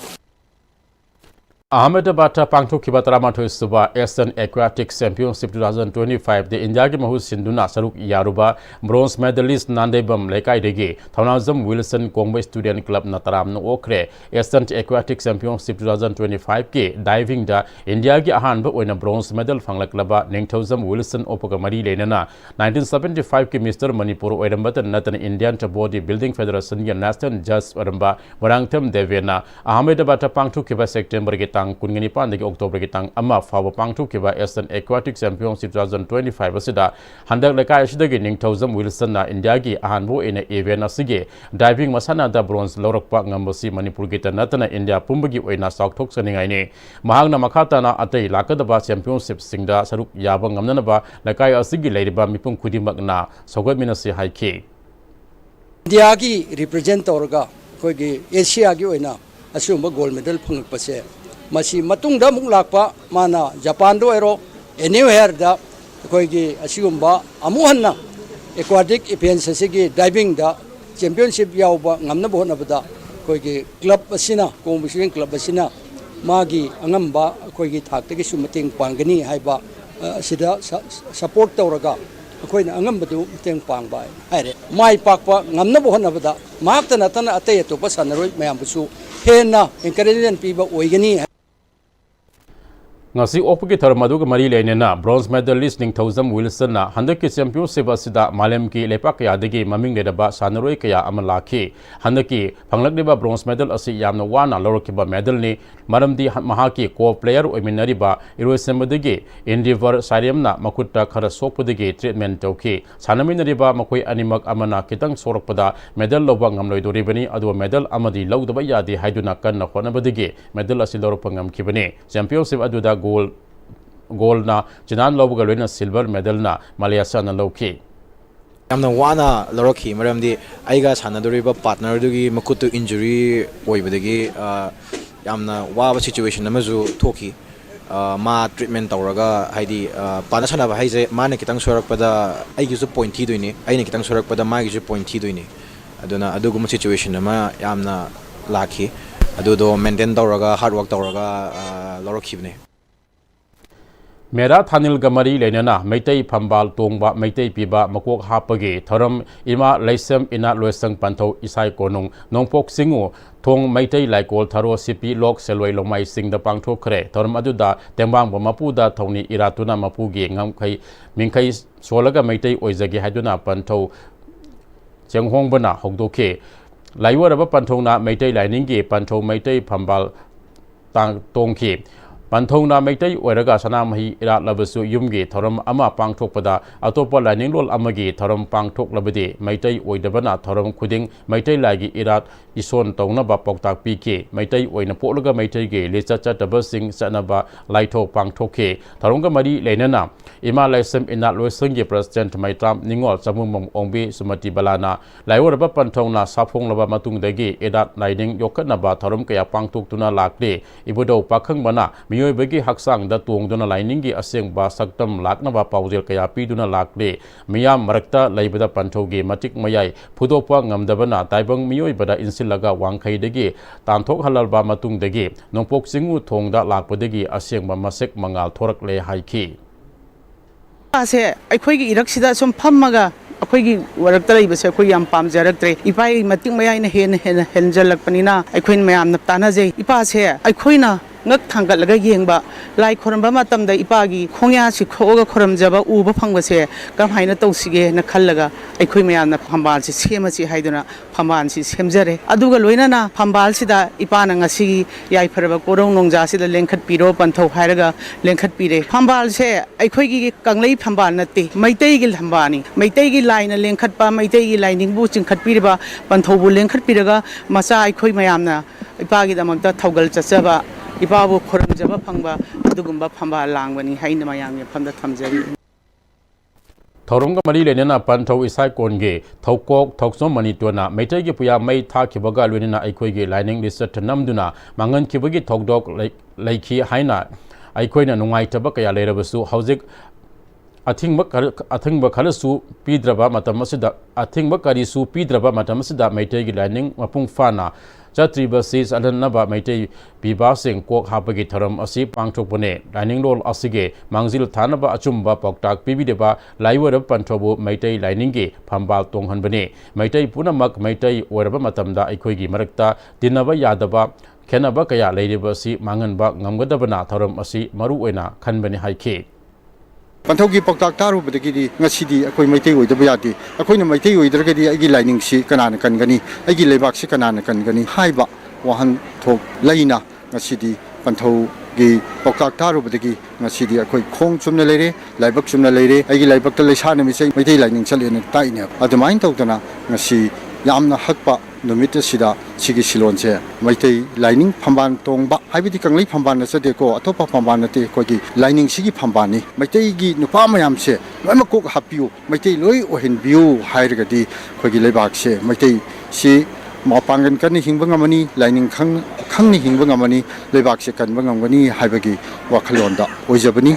Ahmedabad pangthokhiba taramathoi suba Asian Aquatic Championship 2025 de India ki mahu sinduna saruk yaruba bronze medalist Nandebam lekai degi Thaunazam Wilson Kongbai Student Club nataram no okre Asian Aquatic Championship 2025 ke diving da India ki ahanba oina bronze medal phanglaklaba Ningthauzam Wilson opoga mari lenana 1975 ke Mr Manipur oirambata natan Indian Body Building Federation ya national judge oramba Warangtham Devena Ahmedabad pangthokhiba September ke tang kunngani pandagi October ki tang ama fawa pangthokhiba Asian Aquatic Championship 2025 asida handak lekai asidagi Ningthauzam Wilson na India gi ahanbo ina event asige diving masana da bronze lorakpa ngambosi Manipur gi tanatana India pumbagi oina saukthok saningai ne mahangna makhata na atai lakadaba championship singda saruk yaba ngamnana ba lekai asigi leiriba mipum khudimak na sogat minasi haiki India gi represent torga koi gi Asia gi oina asumba gold medal phangpase masi matungda muk lakpa mana Japan do ero anywhere da koi gi asumba amuhanna aquatic events asigi diving da championship yauba ngamna bona bada koi gi club asina competition club asina magi angamba koi gi thak gi sumating pangani haiba sida support tawraga akoina angambadu teng pangba haire mai pakpa ngamna bona bada maakta natana atay to pasanaroi mayambusu hena encouragement piba oigani ngasi opki tharmadu ga mari lenena bronze medalist Ningthauzam Wilson na handaki championship asida malem ki lepak yadagi maming ledaba sanaroi kaya amalakhi handaki phanglakliba bronze medal asi yamna wana lorokiba medal ni maramdi mahaki co player oiminariba irosembadagi endeavor sariamna makutta khara sokpudagi treatment tauki sanaminariba makoi animak amana kitang sorakpada medal loba ngamloidoribani adu medal amadi lawdaba yadi haiduna kanna khonabadagi medal asi loropangam kibani championship aduda gold na jinan lobuga loina silver medal na Malaysia na loki yamna wana loroki maramdi aiga sanadoriba partner dugi makutu injury oibadagi yamna waba situation namazu thoki ma treatment tawraga haidi pana sanaba haise mane kitang sorakpada aigi su point thi doini aine kitang sorakpada magi su point thi doini aduna aduguma situation nama yamna lakhi adudo maintain tawraga hard work tawraga loroki bne Mera Thanil Gamari Lenana, Meitei Pambal Tongba, Meitei Piba, Makok Hapagi, Tharam, Ima Laisem Ina Loesang Panto, Isai Konung, Nongpok Singu, Tong Meitei Laikol, Tharo Sipi, Lok, Selway Lomai Sing the Pangto Kre, Tharam Aduda, Tembang Mapuda, Tony Iratuna Mapugi, Ngamkai, Minkai, Solaga Meitei, Oizagi Haduna Panto, Changhong Bana, Hogdoke, Laiwa Pantona, Meitei Liningi, Panto, Meitei Pambal Tang Tongki. Panthongna Meitei Oiraga Sanamahi Irat Labasu Yumgi, Thoram Ama Pangtokpada, Atopa Lining Lol Amagi, Thoram Pangtok Labadi, Meitei Oidabana, Thoram Kuding, Meitei Lagi Irat, Ison Tonaba Poktak PK, Meitei Oina Polaga Meitei, Lisacha Tabasing Sanaba, Laito Pangtoke, Taronga Mari Lenana, Ima Laisem Inat Loisangi President Maitram Ningol Samumum Ombi Sumati Balana, Laiwa Pantongna, Sapong Lava Matung Degi, Edat Lining Yokanaba, Thoram Kaya Pangtok Tuna Lakde, Ibudo Pakang Bana, Bagi haksang da tuong duna liningi asing ba saktam lakna ba pauzil kaya pi duna lakle miyam marakta laibada pantogi matik mayai phudopa ngamdabana taibang miyoi bada insilaga wangkhai degi tanthok halal ba matung degi nongpok singu thongda lakpadegi asing ba masek mangal thorak le haiki ase akhoi gi iraksida som phammaga akhoi gi warakta leibase akhoi yam pamjaraktre ipai matik mayai na henjalakpanina akhoi mayam na tanaje ipa se akhoi na ngak thangkat laga yengba lai khoramba matamda ipagi khongya si khoga khoramjaba uba phangba se kam haina tawsige na khallaga ꯑꯩꯈꯣꯏ ꯃꯌꯥꯝꯅ ꯐꯝꯕꯥꯜꯁꯤ ꯁꯦꯝꯃꯁꯤ ꯍꯥꯏꯗꯨꯅ ꯐꯝꯕꯥꯜꯁꯤ ꯁꯦꯝꯖꯔꯦ ꯑꯗꯨꯒ ꯂꯣꯏꯅꯅ ꯐꯝꯕꯥꯜꯁꯤꯗ ꯏꯄꯥꯅ ꯉꯁꯤꯒꯤ ꯌꯥꯏꯐꯔꯕ ꯀꯣꯔꯧ ꯅꯣꯡꯖꯥꯁꯤꯗ ꯂꯦꯡꯈꯠꯄꯤꯔꯣ ꯄꯟꯊꯧ ꯍꯥꯏꯔꯒ ꯂꯦꯡꯈꯠꯄꯤꯔꯦ ꯐꯝꯕꯥꯜꯁꯦ ꯑꯩꯈꯣꯏꯒꯤ ꯀꯪꯂꯩ ꯐꯝꯕꯥꯜ ꯅꯠꯇꯦ ꯃꯩꯇꯩꯒꯤ ꯐꯝꯕꯥꯜꯅꯤ ꯃꯩꯇꯩꯒꯤ ꯂꯥꯏꯅ ꯂꯦꯡꯈꯠꯄ ꯃꯩꯇꯩꯒꯤ ꯂꯥꯏꯅꯤꯡꯕꯨ ꯆꯤꯡꯈꯠꯄꯤꯔꯤꯕ ꯄꯟꯊꯧꯕꯨ ꯂꯦꯡꯈꯠꯄꯤꯔꯒ ꯃꯆꯥ ꯑꯩꯈꯣꯏ ꯃꯌꯥꯝꯅ ꯏꯄꯥꯒꯤꯗꯃꯛꯇ ꯊꯧꯒꯜ ꯆꯠꯆꯕ ꯏꯄꯥꯕꯨ ꯈꯨꯔꯨꯝꯖꯕ ꯐꯪꯕ ꯑꯗꯨꯒꯨꯝꯕ ꯐꯝꯕꯥꯜ ꯂꯥꯡꯕꯅꯤ ꯍꯥꯏꯅ ꯃꯌꯥꯝꯒꯤ ꯃꯐꯝꯗ ꯊꯝꯖꯔꯤ ꯊꯧꯔꯝꯒ ꯃꯔꯤ ꯂꯩꯅꯅ ꯄꯟꯊꯧ ꯏꯁꯥꯏꯀꯣꯟꯒꯤ ꯊꯧꯀꯣꯛ ꯊꯧꯆꯣꯝ ꯃꯅꯤꯇꯣꯟꯅ ꯃꯩꯇꯩꯒꯤ ꯄꯨꯌꯥ ꯃꯩ ꯊꯥꯈꯤꯕꯒ ꯂꯣꯏꯅꯅ ꯑꯩꯈꯣꯏꯒꯤ ꯂꯥꯏꯅꯤꯡ ꯂꯤꯆꯠ ꯅꯝꯗꯨꯅ ꯃꯥꯡꯍꯟꯈꯤꯕꯒꯤ ꯊꯧꯗꯣꯛ ꯂꯩꯈꯤ ꯍꯥꯏꯅ ꯑꯩꯈꯣꯏꯅ ꯅꯨꯡꯉꯥꯏꯇꯕ ꯀꯌꯥ ꯂꯩꯔꯕꯁꯨ ꯍꯧꯖꯤꯛ ꯑꯊꯤꯡꯕ ꯀꯔꯤꯁꯨ ꯄꯤꯗ꯭ꯔꯕ ꯃꯇꯝ ꯑꯁꯤꯗ ꯃꯩꯇꯩꯒꯤ ꯂꯥꯏꯅꯤꯡ ꯃꯄꯨꯡ ꯐꯥꯅ ꯆꯠꯇ꯭ꯔꯤꯕꯁꯤ ꯆꯠꯍꯟꯅꯕ ꯃꯩꯇꯩ ꯄꯤꯕꯥꯁꯤꯡ ꯀꯣꯛ ꯍꯥꯞꯄꯒꯤ ꯊꯧꯔꯝ ꯑꯁꯤ ꯄꯥꯡꯊꯣꯛꯄꯅꯤ ꯂꯥꯏꯅꯤꯡꯂꯣꯜ ꯑꯁꯤꯒꯤ ꯃꯥꯡꯖꯤꯜ ꯊꯥꯅꯕ ꯑꯆꯨꯝꯕ ꯄꯥꯎꯇꯥꯛ ꯄꯤꯕꯤꯔꯤꯕ ꯂꯥꯏꯑꯣꯏꯔꯕ ꯄꯟꯊꯧꯕꯨ ꯃꯩꯇꯩ ꯂꯥꯏꯅꯤꯡꯒꯤ ꯐꯝꯕꯥꯜ ꯇꯣꯡꯍꯟꯕꯅꯤ ꯃꯩꯇꯩ ꯄꯨꯝꯅꯃꯛ ꯃꯩꯇꯩ ꯑꯣꯏꯔꯕ ꯃꯇꯝꯗ ꯑꯩꯈꯣꯏꯒꯤ ꯃꯔꯛꯇ ꯇꯤꯟꯅꯕ ꯌꯥꯗꯕ ꯈꯦꯟꯅꯕ ꯀꯌꯥ ꯂꯩꯔꯤꯕ ꯑꯁꯤ ꯃꯥꯡꯍꯟꯕ ꯉꯝꯒꯗꯕꯅ ꯊꯧꯔꯝ ꯑꯁꯤ ꯃꯔꯨꯑꯣꯏꯅ ꯈꯟꯕꯅꯤ ꯍꯥꯏꯈꯤ ꯄꯟꯊꯧꯒꯤ ꯄꯥꯎꯇꯥꯛ ꯇꯥꯔꯨꯕꯗꯒꯤꯗꯤ ꯉꯁꯤꯗꯤ ꯑꯩꯈꯣꯏ ꯃꯩꯇꯩ ꯑꯣꯏꯗꯕ ꯌꯥꯗꯦ ꯑꯩꯈꯣꯏꯅ ꯃꯩꯇꯩ ꯑꯣꯏꯗ꯭ꯔꯒꯗꯤ ꯑꯩꯒꯤ ꯂꯥꯏꯅꯤꯡꯁꯤ ꯀꯅꯥꯅ ꯀꯟꯒꯅꯤ ꯑꯩꯒꯤ ꯂꯩꯕꯥꯛꯁꯤ ꯀꯅꯥꯅ ꯀꯟꯒꯅꯤ ꯍꯥꯏꯕ ꯋꯥꯍꯟꯊꯣꯛ ꯂꯩꯅ ꯉꯁꯤꯗꯤ ꯄꯟꯊꯧꯒꯤ ꯄꯥꯎꯇꯥꯛ ꯇꯥꯔꯨꯕꯗꯒꯤ ꯉꯁꯤꯗꯤ ꯑꯩꯈꯣꯏ ꯈꯣꯡ ꯆꯨꯝꯅ ꯂꯩꯔꯦ ꯂꯥꯏꯕꯛ ꯆꯨꯝꯅ ꯂꯩꯔꯦ ꯑꯩꯒꯤ ꯂꯥꯏꯕꯛꯇ ꯂꯩꯁꯥ ꯅꯨꯃꯤꯠꯁꯦ ꯃꯩꯇꯩ ꯂꯥꯏꯅꯤꯡ ꯆꯠꯂꯦꯅ ꯇꯥꯛꯏꯅꯦ ꯑꯗꯨꯃꯥꯏꯅ ꯇꯧꯗꯅ ꯉꯁꯤ ꯌꯥꯝꯅ ꯍꯛꯄ ꯅꯨꯃꯤꯠ ꯑꯁꯤꯗ ꯁꯤꯒꯤ ꯁꯤꯂꯣꯟꯁꯦ ꯃꯩꯇꯩ ꯂꯥꯏꯅꯤꯡ ꯐꯝꯕꯥꯜ ꯇꯣꯡꯕ ꯍꯥꯏꯕꯗꯤ ꯀꯪꯂꯩ ꯐꯝꯕꯥꯜ ꯅꯠꯆꯗꯦꯀꯣ ꯑꯇꯣꯞꯄ ꯐꯝꯕꯥꯜ ꯅꯠꯇꯦ ꯑꯩꯈꯣꯏꯒꯤ ꯂꯥꯏꯅꯤꯡꯁꯤꯒꯤ ꯐꯝꯕꯥꯜꯅꯤ ꯃꯩꯇꯩꯒꯤ ꯅꯨꯄꯥ ꯃꯌꯥꯝꯁꯦ ꯂꯣꯏꯅꯃꯛ ꯀꯣꯛ ꯍꯥꯞꯄꯤꯌꯨ ꯃꯩꯇꯩ ꯂꯣꯏ ꯑꯣꯏꯍꯟꯕꯤꯌꯨ ꯍꯥꯏꯔꯒꯗꯤ ꯑꯩꯈꯣꯏꯒꯤ ꯂꯩꯕꯥꯛꯁꯦ ꯃꯩꯇꯩꯁꯤ ꯃꯄꯥꯡꯒꯜ ꯀꯟꯅ ꯍꯤꯡꯕ ꯉꯝꯃꯅꯤ ꯂꯥꯏꯅꯤꯡ ꯈꯪꯅ ꯍꯤꯡꯕ ꯉꯝꯃꯅꯤ ꯂꯩꯕꯥꯛꯁꯦ ꯀꯟꯕ ꯉꯝꯒꯅꯤ ꯍꯥꯏꯕꯒꯤ ꯋꯥꯈꯜꯂꯣꯟꯗ ꯑꯣꯏꯖꯕꯅꯤ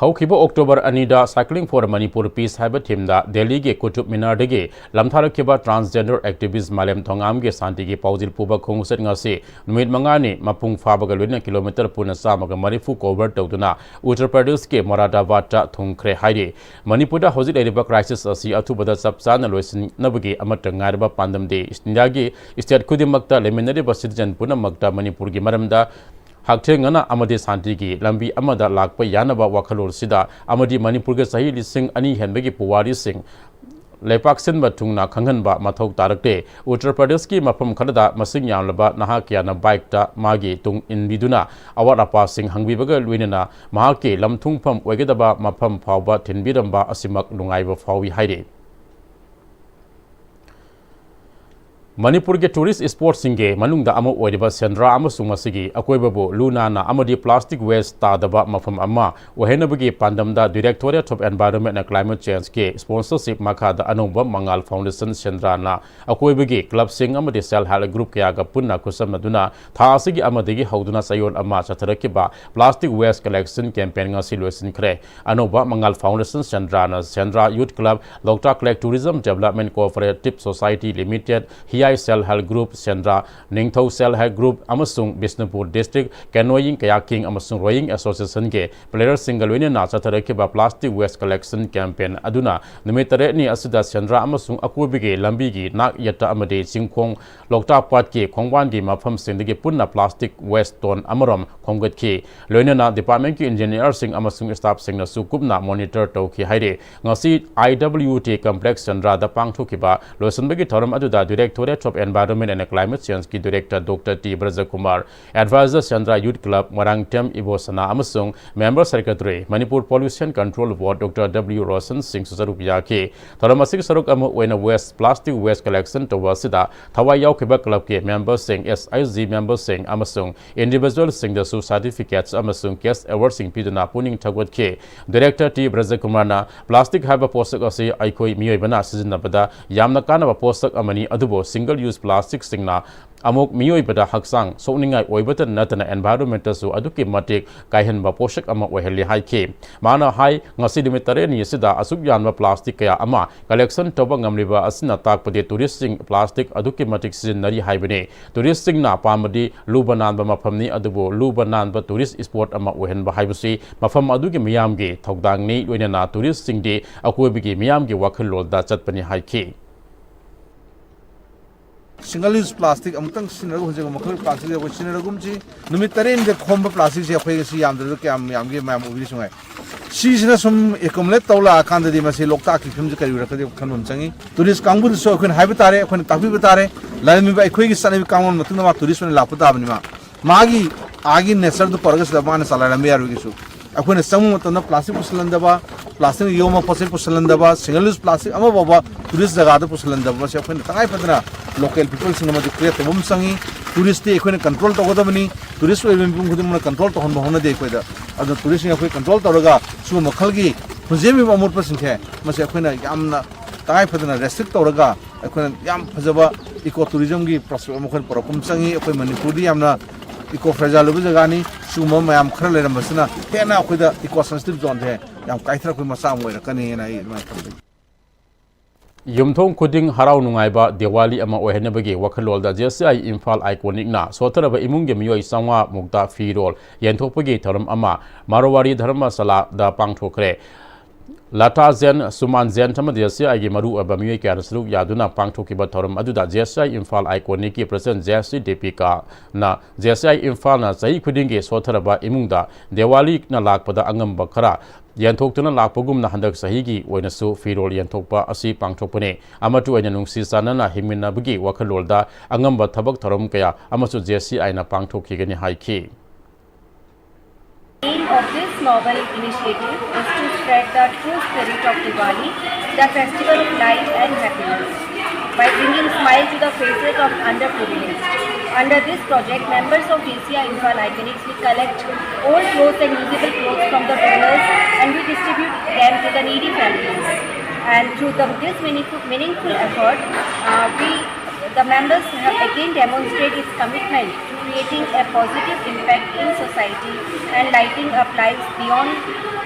ꯍꯧꯈꯤꯕ ꯑꯣꯛꯇꯣꯕꯔ 2ꯗ ꯁꯥꯏꯀ꯭ꯂꯤꯡ ꯐꯣꯔ ꯃꯅꯤꯄꯨꯔ ꯄꯤꯁ ꯍꯥꯏꯕ ꯊꯤꯝꯗ ꯗꯦꯜꯂꯤꯒꯤ ꯀꯨꯇꯨꯕ ꯃꯤꯅꯥꯔꯗꯒꯤ ꯂꯝꯊꯥꯔꯛꯈꯤꯕ ꯇ꯭ꯔꯥꯟꯁꯖꯦꯟꯗꯔ ꯑꯦꯛꯇꯤꯚꯤꯁꯠ ꯃꯥꯂꯦꯝ ꯊꯣꯉꯥꯝꯒꯤ ꯁꯥꯟꯇꯤꯒꯤ ꯄꯥꯎꯖꯦꯜ ꯄꯨꯕ ꯈꯣꯡꯆꯠ ꯉꯁꯤ ꯅꯨꯃꯤꯠ 5ꯅꯤ ꯃꯄꯨꯡ ꯐꯥꯕꯒ ꯂꯣꯏꯅꯅ ꯀꯤꯂꯣꯃꯤꯇꯔ ꯄꯨꯟꯅ 130 ꯀꯣꯚꯔ ꯇꯧꯗꯨꯅ ꯎꯠꯇꯔ ꯄ꯭ꯔꯗꯦꯁꯀꯤ ꯃꯣꯔꯥꯗꯥꯕꯥꯗꯇ ꯊꯨꯡꯈ꯭ꯔꯦ ꯍꯥꯏꯔꯤ ꯃꯅꯤꯄꯨꯔꯗ ꯍꯧꯖꯤꯛ ꯂꯩꯔꯤꯕ ꯀ꯭ꯔꯥꯏꯁꯤꯁ ꯑꯁꯤ ꯑꯊꯨꯕꯗ ꯆꯞ ꯆꯥꯅ ꯂꯣꯏꯁꯤꯟꯅꯕꯒꯤ ꯑꯃꯠꯇ ꯉꯥꯏꯔꯕ ꯄꯥꯟꯗꯝꯗꯤ ꯏꯟꯗꯤꯌꯥꯒꯤ ꯁ꯭ꯇꯦꯠ ꯈꯨꯗꯤꯡꯃꯛꯇ ꯂꯩꯃꯤꯟꯅꯔꯤꯕ ꯁꯤꯇꯤꯖꯟ ꯄꯨꯝꯅꯃꯛꯇ ꯃꯅꯤꯄꯨꯔꯒꯤ ꯃꯔꯝꯗ ꯍꯛꯊꯦꯡꯅꯅ ꯑꯃꯗꯤ ꯁꯥꯟꯇꯤꯒꯤ ꯂꯝꯕꯤ ꯑꯃꯗ ꯂꯥꯛꯄ ꯌꯥꯅꯕ ꯋꯥꯈꯜꯂꯣꯟꯁꯤꯗ ꯑꯃꯗꯤ ꯃꯅꯤꯄꯨꯔꯒꯤ ꯆꯍꯤ 2,000 ꯍꯦꯟꯕꯒꯤ ꯄꯨꯋꯥꯔꯤꯁꯤꯡ ꯂꯩꯄꯥꯛ ꯁꯤꯟꯕ ꯊꯨꯡꯅ ꯈꯪꯍꯟꯕ ꯃꯊꯧ ꯇꯥꯔꯛꯇꯦ ꯎꯠꯇꯔ ꯄ꯭ꯔꯗꯦꯁꯀꯤ ꯃꯐꯝ ꯈꯔꯗ ꯃꯁꯤꯡ ꯌꯥꯝꯂꯕ ꯅꯍꯥ ꯀꯌꯥꯅ ꯕꯥꯏꯛꯇ ꯃꯥꯒꯤ ꯇꯨꯡ ꯏꯟꯕꯤꯗꯨꯅ ꯑꯋꯥꯠ ꯑꯄꯥꯁꯤꯡ ꯍꯪꯕꯤꯕꯒ ꯂꯣꯏꯅꯅ ꯃꯍꯥꯛꯀꯤ ꯂꯝꯊꯨꯡꯐꯝ ꯑꯣꯏꯒꯗꯕ ꯃꯐꯝ ꯐꯥꯎꯕ ꯊꯤꯟꯕꯤꯔꯝꯕ ꯑꯁꯤꯃꯛ ꯅꯨꯡꯉꯥꯏꯕ ꯐꯥꯎꯏ ꯍꯥꯏꯔꯤ ꯃꯅꯤꯄꯨꯔꯒꯤ ꯇꯨꯔꯤꯁ ꯁ꯭ꯄꯣꯠꯁꯤꯡꯒꯤ ꯃꯅꯨꯡꯗ ꯑꯃ ꯑꯣꯏꯔꯤꯕ ꯁꯦꯟꯗ꯭ꯔꯥ ꯑꯃꯁꯨꯡ ꯃꯁꯤꯒꯤ ꯑꯀꯣꯏꯕꯕꯨ ꯂꯨ ꯅꯥꯟꯅ ꯑꯃꯗꯤ ꯄ꯭ꯂꯥꯁꯇꯤꯛ ꯋꯦꯁꯠ ꯇꯥꯗꯕ ꯃꯐꯝ ꯑꯃ ꯑꯣꯏꯍꯟꯅꯕꯒꯤ ꯄꯥꯟꯗꯝꯗ directorate of environment and climate ꯆꯦꯟꯖꯀꯤ sponsorship ꯃꯈꯥꯗ ꯑꯅꯧꯕ ꯃꯉꯥꯜ ꯐꯥꯎꯟꯗꯦꯁꯟ ꯁꯦꯟꯗ꯭ꯔꯥꯅ ꯑꯀꯣꯏꯕꯒꯤ ꯀ꯭ꯂꯕꯁꯤꯡ ꯑꯃꯗꯤ ꯁꯦꯜꯐ ꯍꯦꯜꯞ ꯒ꯭ꯔꯨꯞ ꯀꯌꯥꯒ ꯄꯨꯟꯅ ꯈꯨꯠꯁꯝꯅꯗꯨꯅ ꯊꯥ ꯑꯁꯤꯒꯤ ꯑꯃꯗꯒꯤ ꯍꯧꯗꯨꯅ ꯆꯌꯣꯜ ꯑꯃ ꯆꯠꯊꯔꯛꯈꯤꯕ ꯄ꯭ꯂꯥꯁꯇꯤꯛ ꯋꯦꯁꯠ ꯀꯂꯦꯛꯁꯟ ꯀꯦꯝꯄꯦꯟ ꯉꯁꯤ ꯂꯣꯏꯁꯤꯟꯈ꯭ꯔꯦ ꯑꯅꯧꯕ ꯃꯉꯥꯜ foundation ꯁꯦꯟꯗ꯭ꯔꯥꯅ Sendra youth club Loktak lake tourism development cooperative society limited ꯍꯤꯌꯥꯏ ꯁꯦꯜꯐ ꯍꯦꯜꯞ ꯒ꯭ꯔꯨꯞ ꯁꯦꯟꯗ꯭ꯔꯥ ꯅꯤꯡꯊꯧ ꯁꯦꯜꯐ ꯍꯦꯜꯞ ꯒ꯭ꯔꯨꯞ ꯑꯃꯁꯨꯡ ꯕꯤꯁꯅꯨꯄꯨꯔ ꯗꯤꯁꯇ꯭ꯔꯤꯛ ꯀꯦꯅꯣꯌꯤꯡ ꯀꯌꯥꯀꯤꯡ ꯑꯃꯁꯨꯡ ꯔꯣꯌꯤꯡ ꯑꯦꯁꯣꯁꯤꯌꯦꯁꯟꯒꯤ ꯄ꯭ꯂꯦꯌꯔꯁꯤꯡꯒ ꯂꯣꯏꯅꯅ ꯆꯠꯊꯔꯛꯈꯤꯕ ꯄ꯭ꯂꯥꯁꯇꯤꯛ ꯋꯦꯁꯠ ꯀꯂꯦꯛꯁꯟ ꯀꯦꯝꯄꯦꯟ ꯑꯗꯨꯅ ꯅꯨꯃꯤꯠ 8ꯅꯤ ꯑꯁꯤꯗ ꯁꯦꯟꯗ꯭ꯔꯥ ꯑꯃꯁꯨꯡ ꯑꯀꯣꯏꯕꯒꯤ ꯂꯝꯕꯤꯒꯤ ꯅꯥꯛ ꯌꯦꯠꯇ ꯑꯃꯗꯤ ꯆꯤꯡꯈꯣꯡ ꯂꯣꯛꯇꯥꯛ ꯄꯥꯠꯀꯤ ꯈꯣꯡꯕꯥꯟꯒꯤ ꯃꯐꯝꯁꯤꯡꯗꯒꯤ ꯄꯨꯟꯅ ꯄ꯭ꯂꯥꯁꯇꯤꯛ ꯋꯦꯁꯠ ꯇꯣꯟ ꯑꯃꯔꯣꯝ ꯈꯣꯝꯒꯠꯈꯤ ꯂꯣꯏꯅꯅ ꯗꯤꯄꯥꯔꯠꯃꯦꯟꯠꯀꯤ ꯏꯟꯖꯤꯅꯤꯌꯔꯁꯤꯡ ꯑꯃꯁꯨꯡ ꯁ꯭ꯇꯥꯐꯁꯤꯡꯅꯁꯨ ꯀꯨꯞꯅ ꯃꯣꯅꯤꯇꯔ ꯇꯧꯈꯤ ꯍꯥꯏꯔꯤ ꯉꯁꯤ IWT ꯀꯝꯄ꯭ꯂꯦꯛꯁ ꯁꯦꯟꯗ꯭ꯔꯥꯗ ꯄꯥꯡꯊꯣꯛꯈꯤꯕ ꯂꯣꯏꯁꯤꯟꯕꯒꯤ ꯊꯧꯔꯝ ꯑꯗꯨꯗ directorate of environment and climate ꯆꯦꯟꯖꯀꯤ director doctor T Brajkumar adviser Sendra youth club Moirangthem ꯏꯕꯣꯁꯅꯥ ꯑꯃꯁꯨꯡ member secretary Manipur pollution control board doctor W Roshan ꯁꯤꯡꯁꯨ ꯁꯔꯨꯛ ꯌꯥꯈꯤ ꯊꯧꯔꯝ ꯑꯁꯤꯒꯤ ꯁꯔꯨꯛ ꯑꯃ ꯑꯣꯏꯅ ꯄ꯭ꯂꯥꯁꯇꯤꯛ ꯋꯦꯁꯠ ꯀꯂꯦꯛꯁꯟ ꯇꯧꯕ ꯑꯁꯤꯗ ꯊꯋꯥꯏ ꯌꯥꯎꯈꯤꯕ ꯀ꯭ꯂꯕꯀꯤ ꯃꯦꯝꯕꯔꯁꯤꯡ SIG ꯃꯦꯝꯕꯔꯁꯤꯡ ꯑꯃꯁꯨꯡ ꯏꯟꯗꯤꯚꯤꯖꯨꯋꯦꯜꯁꯤꯡꯗꯁꯨ ꯁꯥꯔꯇꯤꯐꯤꯀꯦꯠꯁ ꯑꯃꯁꯨꯡ ꯀꯦꯁ ꯑꯦꯋꯥꯔꯗꯁꯤꯡ ꯄꯤꯗꯨꯅ ꯄꯨꯛꯅꯤꯡ ꯊꯧꯒꯠꯈꯤ ꯗꯤꯔꯦꯛꯇꯔ ꯇꯤ ꯕ꯭ꯔꯖꯀꯨꯃꯥꯔꯅ ꯄ꯭ꯂꯥꯁꯇꯤꯛ ꯍꯥꯏꯕ ꯄꯣꯠꯁꯛ ꯑꯁꯤ ꯑꯩꯈꯣꯏ ꯃꯤꯑꯣꯏꯕꯅ ꯁꯤꯖꯤꯟꯅꯕꯗ ꯌꯥꯝꯅ ꯀꯥꯟꯅꯕ ꯄꯣꯠꯁꯛ ꯑꯃꯅꯤ ꯑꯗꯨꯕꯨ ꯁꯤꯡꯒꯜ ꯌꯨꯖ ꯄ꯭ꯂꯥꯁꯇꯤꯛꯁꯤꯡꯅ ꯑꯃꯨꯛ ꯃꯤꯑꯣꯏꯕꯗ ꯍꯛꯆꯥꯡ ꯁꯣꯛꯅꯤꯡꯉꯥꯏ ꯑꯣꯏꯕꯇ ꯅꯠꯇꯅ ꯑꯦꯟꯚꯥꯏꯔꯟꯃꯦꯟꯠꯇꯁꯨ ꯑꯗꯨꯛꯀꯤ ꯃꯇꯤꯛ ꯀꯥꯏꯍꯟꯕ ꯄꯣꯠꯁꯛ ꯑꯃ ꯑꯣꯏꯍꯜꯂꯤ ꯍꯥꯏꯈꯤ ꯃꯥꯅ ꯍꯥꯏ ꯉꯁꯤ ꯅꯨꯃꯤꯠ 8ꯅꯤ ꯑꯁꯤꯗ ꯑꯁꯨꯛ ꯌꯥꯝꯕ ꯄ꯭ꯂꯥꯁꯇꯤꯛ ꯀꯌꯥ ꯑꯃ ꯀꯂꯦꯛꯁꯟ ꯇꯧꯕ ꯉꯝꯂꯤꯕ ꯑꯁꯤꯅ ꯇꯥꯛꯄꯗꯤ ꯇꯨꯔꯤꯁꯁꯤꯡ ꯄ꯭ꯂꯥꯁꯇꯤꯛ ꯑꯗꯨꯛꯀꯤ ꯃꯇꯤꯛ ꯁꯤꯖꯤꯟꯅꯔꯤ ꯍꯥꯏꯕꯅꯤ ꯇꯨꯔꯤꯁꯁꯤꯡꯅ ꯄꯥꯝꯕꯗꯤ ꯂꯨꯕ ꯅꯥꯟꯕ ꯃꯐꯝꯅꯤ ꯑꯗꯨꯕꯨ ꯂꯨꯕ ꯅꯥꯟꯕ ꯇꯨꯔꯤꯁ ꯁ꯭ꯄꯣꯠ ꯑꯃ ꯑꯣꯏꯍꯟꯕ ꯍꯥꯏꯕꯁꯤ ꯃꯐꯝ ꯑꯗꯨꯒꯤ ꯃꯤꯌꯥꯝꯒꯤ ꯊꯧꯗꯥꯡꯅꯤ ꯂꯣꯏꯅꯅ ꯇꯨꯔꯤꯁꯁꯤꯡꯗꯤ ꯑꯀꯣꯏꯕꯒꯤ ꯃꯤꯌꯥꯝꯒꯤ ꯋꯥꯈꯜꯂꯣꯟꯗ ꯆꯠꯄꯅꯤ ꯍꯥꯏꯈꯤ single use plastic amtang sinargu hojego makhol plastic ko sinaragum chi numit taren de khomba plastic se khoi si yam de kyam yam ge mam ubi sungai si sina sum accumulate tawla kan de masi lokta ki khum kari ra kadi khanum changi tourist kangbu so khon haiba tare khon takbi batare laimi ba khoi gi sanai kamon matuna ma tourist ne lapata bani ma magi agi nesar du pargas da man sala lambi yaru gi su akhone samu matana plastic pusalandaba plastic yoma plastic pusalandaba single use plastic ama baba tourist jaga da pusalandaba se akhone tangai padna local people sinama de create bum sangi tourist te akhone control to godabani tourist we bim khudum na control to hon bahona de koida adu tourist ne akhoi control to raga su makhal gi hujemi amur person the mase akhone yamna tangai padna restrict to raga akhone yam phajaba eco tourism gi process akhone program sangi akhoi manipur di yamna eco fragile jagani suma mayam khara leram basna hena akhoi eco sensitive zone the yam kaithra khoi masa moira kani na I Yumthong Kuding Harau Nungaiba Diwali ama Ohenabagi Wakalol da JSI Imphal Iconic na Sotaraba Imungi Miyoi Sangwa Mukta Firol Yentopagi Taram Ama Marawari Dharma Sala da Pangthokre Lata Zen Suman Zen Tama JSI Maru Abamiyoi Karaslu Yaduna Pangthokiba Taram Aduda JSI Imphal Iconic President JSI Depika na JSI Imphal na Sahi Kudingi Sotaraba Imungda Diwali na Lakpada Angam Bakara Yantoktuna Lapogum na Handak Sahigi Wenasu Firol Yantokpa Asi Pangtopane Amatu Nungsi Sanana Himina Bugi Wakalolda Angamba Tabak Taram Kaya Amasu Jesi Aina Pangtokigani Haiki. The aim of this novel initiative is to spread the true spirit of Diwali, the festival of light and happiness, by bringing smile to the faces of underprivileged. Under this project, members of JSI Imphal Iconics will collect old clothes and usable clothes from the donors and we distribute them to the needy families. And through this meaningful effort, the members have again demonstrated its commitment to creating a positive impact in society and lighting up lives beyond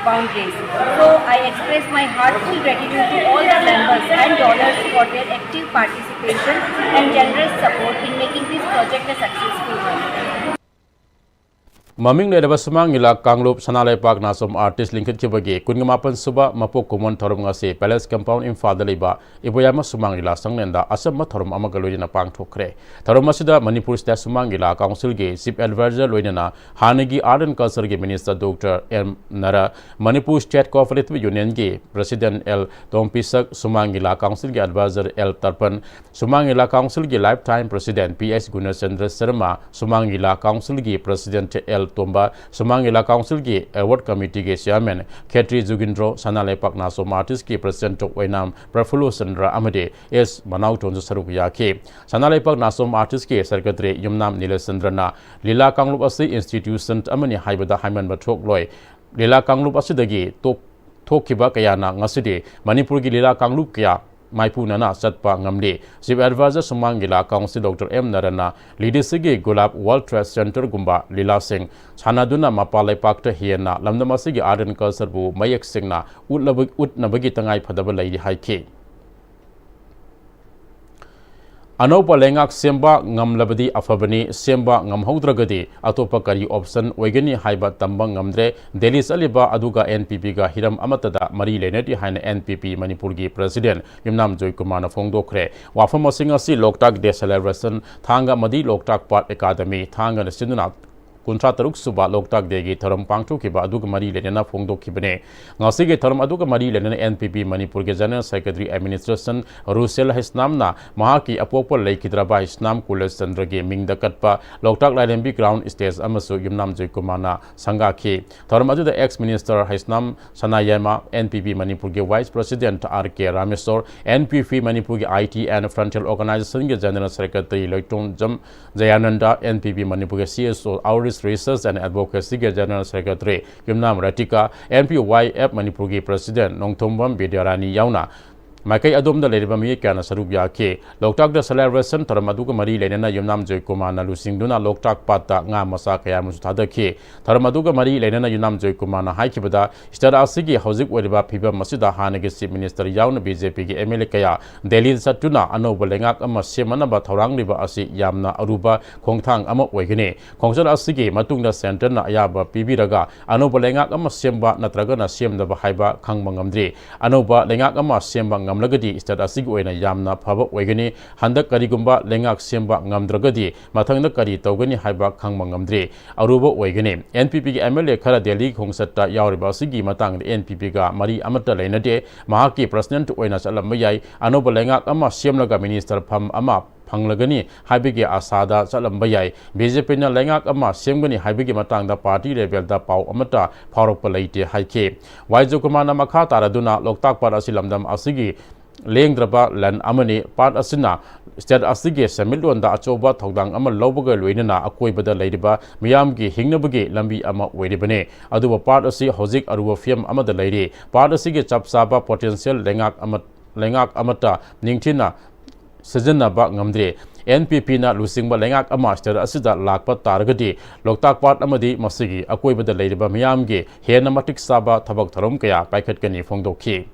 boundaries. So I express my heartfelt gratitude to all the members and donors for their active participation and generous support in making this project a successful one. Maming Ledaba Sumangila Kanglup Sanale Park Nasom artist linked Kibagi, Kungamapan Suba, Mapo Kumon Torumase, Palace Compound in Fadaliba, Iboyama Sumangila Sangnenda, Asama Torum Amagalina Pang Tokre. Tarumasida, Manipur State Sumangila, Council Gay, Sip Advisor Luinana, Hanagi Art and Culture Minister Dr. M. Nara, Manipur State Cooperative Union Gay, President L. Dompisak, Sumangila, Council Gay Advisor L. Tarpan, Sumangila Council Gay Lifetime President P.S. Gunasendra Sharma, Sumangila Council Gay President L. Tomba, Sumangila Council Ki Award Committee Ke Chairman Khetri Jugindro, Sanale Park Nasom Artist Ki President Tok Wainam, Prafulo Sandra Amade, S. Manau Tonjo Sarukya Ke, Sanale Park Nasom Artist Ki Secretary Yumnam Nilesandrana, Lila Kanglup Asi Institution Amani Haibada Haiman Batok Loy, Lila Kanglup Asidagi, Tokiba Kayana Ngasidi, Manipur Ki Lila Kanglup Kya, Maipuna Satpa Ngamli, Chief Advisor Sumangila Council Dr. M. Narana, Lidisigi Gulab World Trade Center Gumba, Lila Singh, Sanaduna Mapale Pakta Hiena, Lamdamasigi Arden Kalsarbu, Mayak Singna, Utnabagi Tangai Padaba Lady Haiki. Anopa Lengak Semba Ngamlabadi Afabani, Semba Ngamhodragadi, Atopa Kari option, Wagani Haiba Tambang Ngamdre, Delhi Saliba Aduga NPP Ga Hiram Amatada, Marie Leneti Hain NPP Manipurgi President, Yumnam Joy Kumana Fongdokre, Wafama Singasi Loktak De Celebration, Thanga Madi Loktak Part Academy, Thanga Sinuna. Kuntra Taruk Suba Loktak Degi, Taram Pangtu Kiba, Aduga Marie Lena Fongdo Kibane, Nasigi Taram Aduga Marie Lena NPP Manipur General Secretary Administration, Rusel Hisnamna, Mahaki Apopo Lake Hidraba Hisnam Kulas Sandragi, Ming the Katpa, Loktak Lalembi Ground States Amasu Yumnam Joikumana, Sangaki, Taram Adu the ex-minister Hisnam Sanayama, NPP Manipur Vice President R.K. Ramesor, NPP Manipur IT and Frontier Organization General Secretary Loiton Jam Jayananda, NPP Manipur CSO, Auris Research and Advocacy General Secretary Yumnam Ratika, NPYF Manipurgi President Nongtombam Bidyarani Yauna. Makai Adom the Lady Bami Kana Sarubya K. Loktak the celebration Taramaduka Marie Lena Yunam Joykumana Lusingduna Loktak Pata Nga Masaka Yamustada K. Taramaduka Marie Lena Yunam Joykumana Haikibada, Starasigi Hosik Wediba Piba Masida Hanagisi Minister Yauna BJP Emelikaya, Delhi Satuna, Anobalengak Ama Semanaba Torang Riba Asi Yamna Aruba, Kongtang Ama Wegene, Kongsal Asigi, Matunga Center Na Ayaba Pibiraga, Anobalengak Ama Semba Natragana Sem the Bahaiba Kangmangamdri, Anoba Lengak Ama Semba ngamlagadi state asigi oina yamna phaba oigani handak karigumba lengak semba ngamdragadi mathangda kari tawgani haiba khangma ngamdre aruba oigani NPP gi MLA khara Delhi khongsatta yauriba asigi matang NPP ga mari amata leinade mahaki president oina chalam yai anoba lengak ama semlaga minister pham ama Panglagani, Habigi Asada, Salambayai, BJP na Langak Ama, Semgani, Habigi Matang, the party level, the Pau Amata, Power Palate, Hike. Waizukumana Makata, Raduna, Loktak Parasilamdam Asigi, Laying Draba, Lan Amani, Part Asina, State Asigi, Samilun, the Achoba, Togdang, Ama Loboga, Luina, Akoibada Ladyba, Miamgi, Hingnabugi, Lambi Ama, Wedibane, Aduba Part Asi, Hozik, Aruba Fiam Ama the Lady, Part Asigi, Chapsaba, Potential, Langak Amata, Ningtina. Sejana ngamdre NPP na lusingba lengak amaster asida lakpa targadi loktak part amadi masigi akoibada leiba miyamge hena matik saba thabak tharom kaya paikhat kani phongdokhi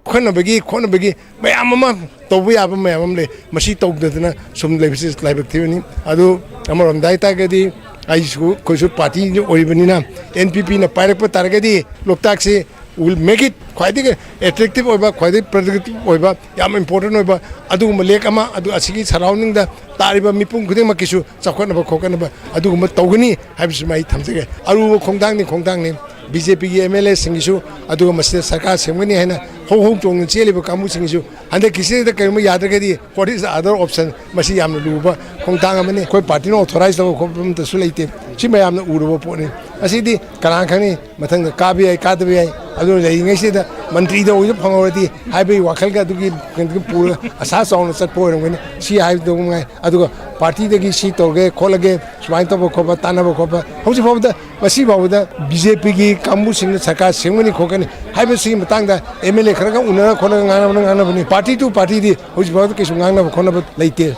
khonabagi mayam ama tawbu yaba mayam le masi tawdadna sum lebisis laibak thini adu amaram daita gadi aisu koisu party oibanina NPP na pairakpa targadi loktak se will make it quite attractive or quite productive or yam important over adu malekama adu asigi surrounding the tariba mipung kuding makishu sakwana kokana adu togani habs mai thamsege aru khongdang ni BJP gi MLA singisu adu mas sarkar semgani haina ho chong cheliba kamu singisu ande kisi da kaima yadragadi what is the other option masi yam luba khongdang amani koi party no authorize da khom ta sulaite chi mayam na uruba pone asidi kana khani mathang ka bi ai ka da bi ai adu leing se da mantri da oju phangorati haibai wakhal ga dugi pura asa saun sat poirong si hai do ngai adu party da gi si torge kholage swai to khoba tanaba khoba hoji phobda masi phobda BJP gi kambu sing sarkar semgani khokani haibai si matang da MLA kharaga unara khona ngana bani party to party di hoji phobda ke sungana khona leite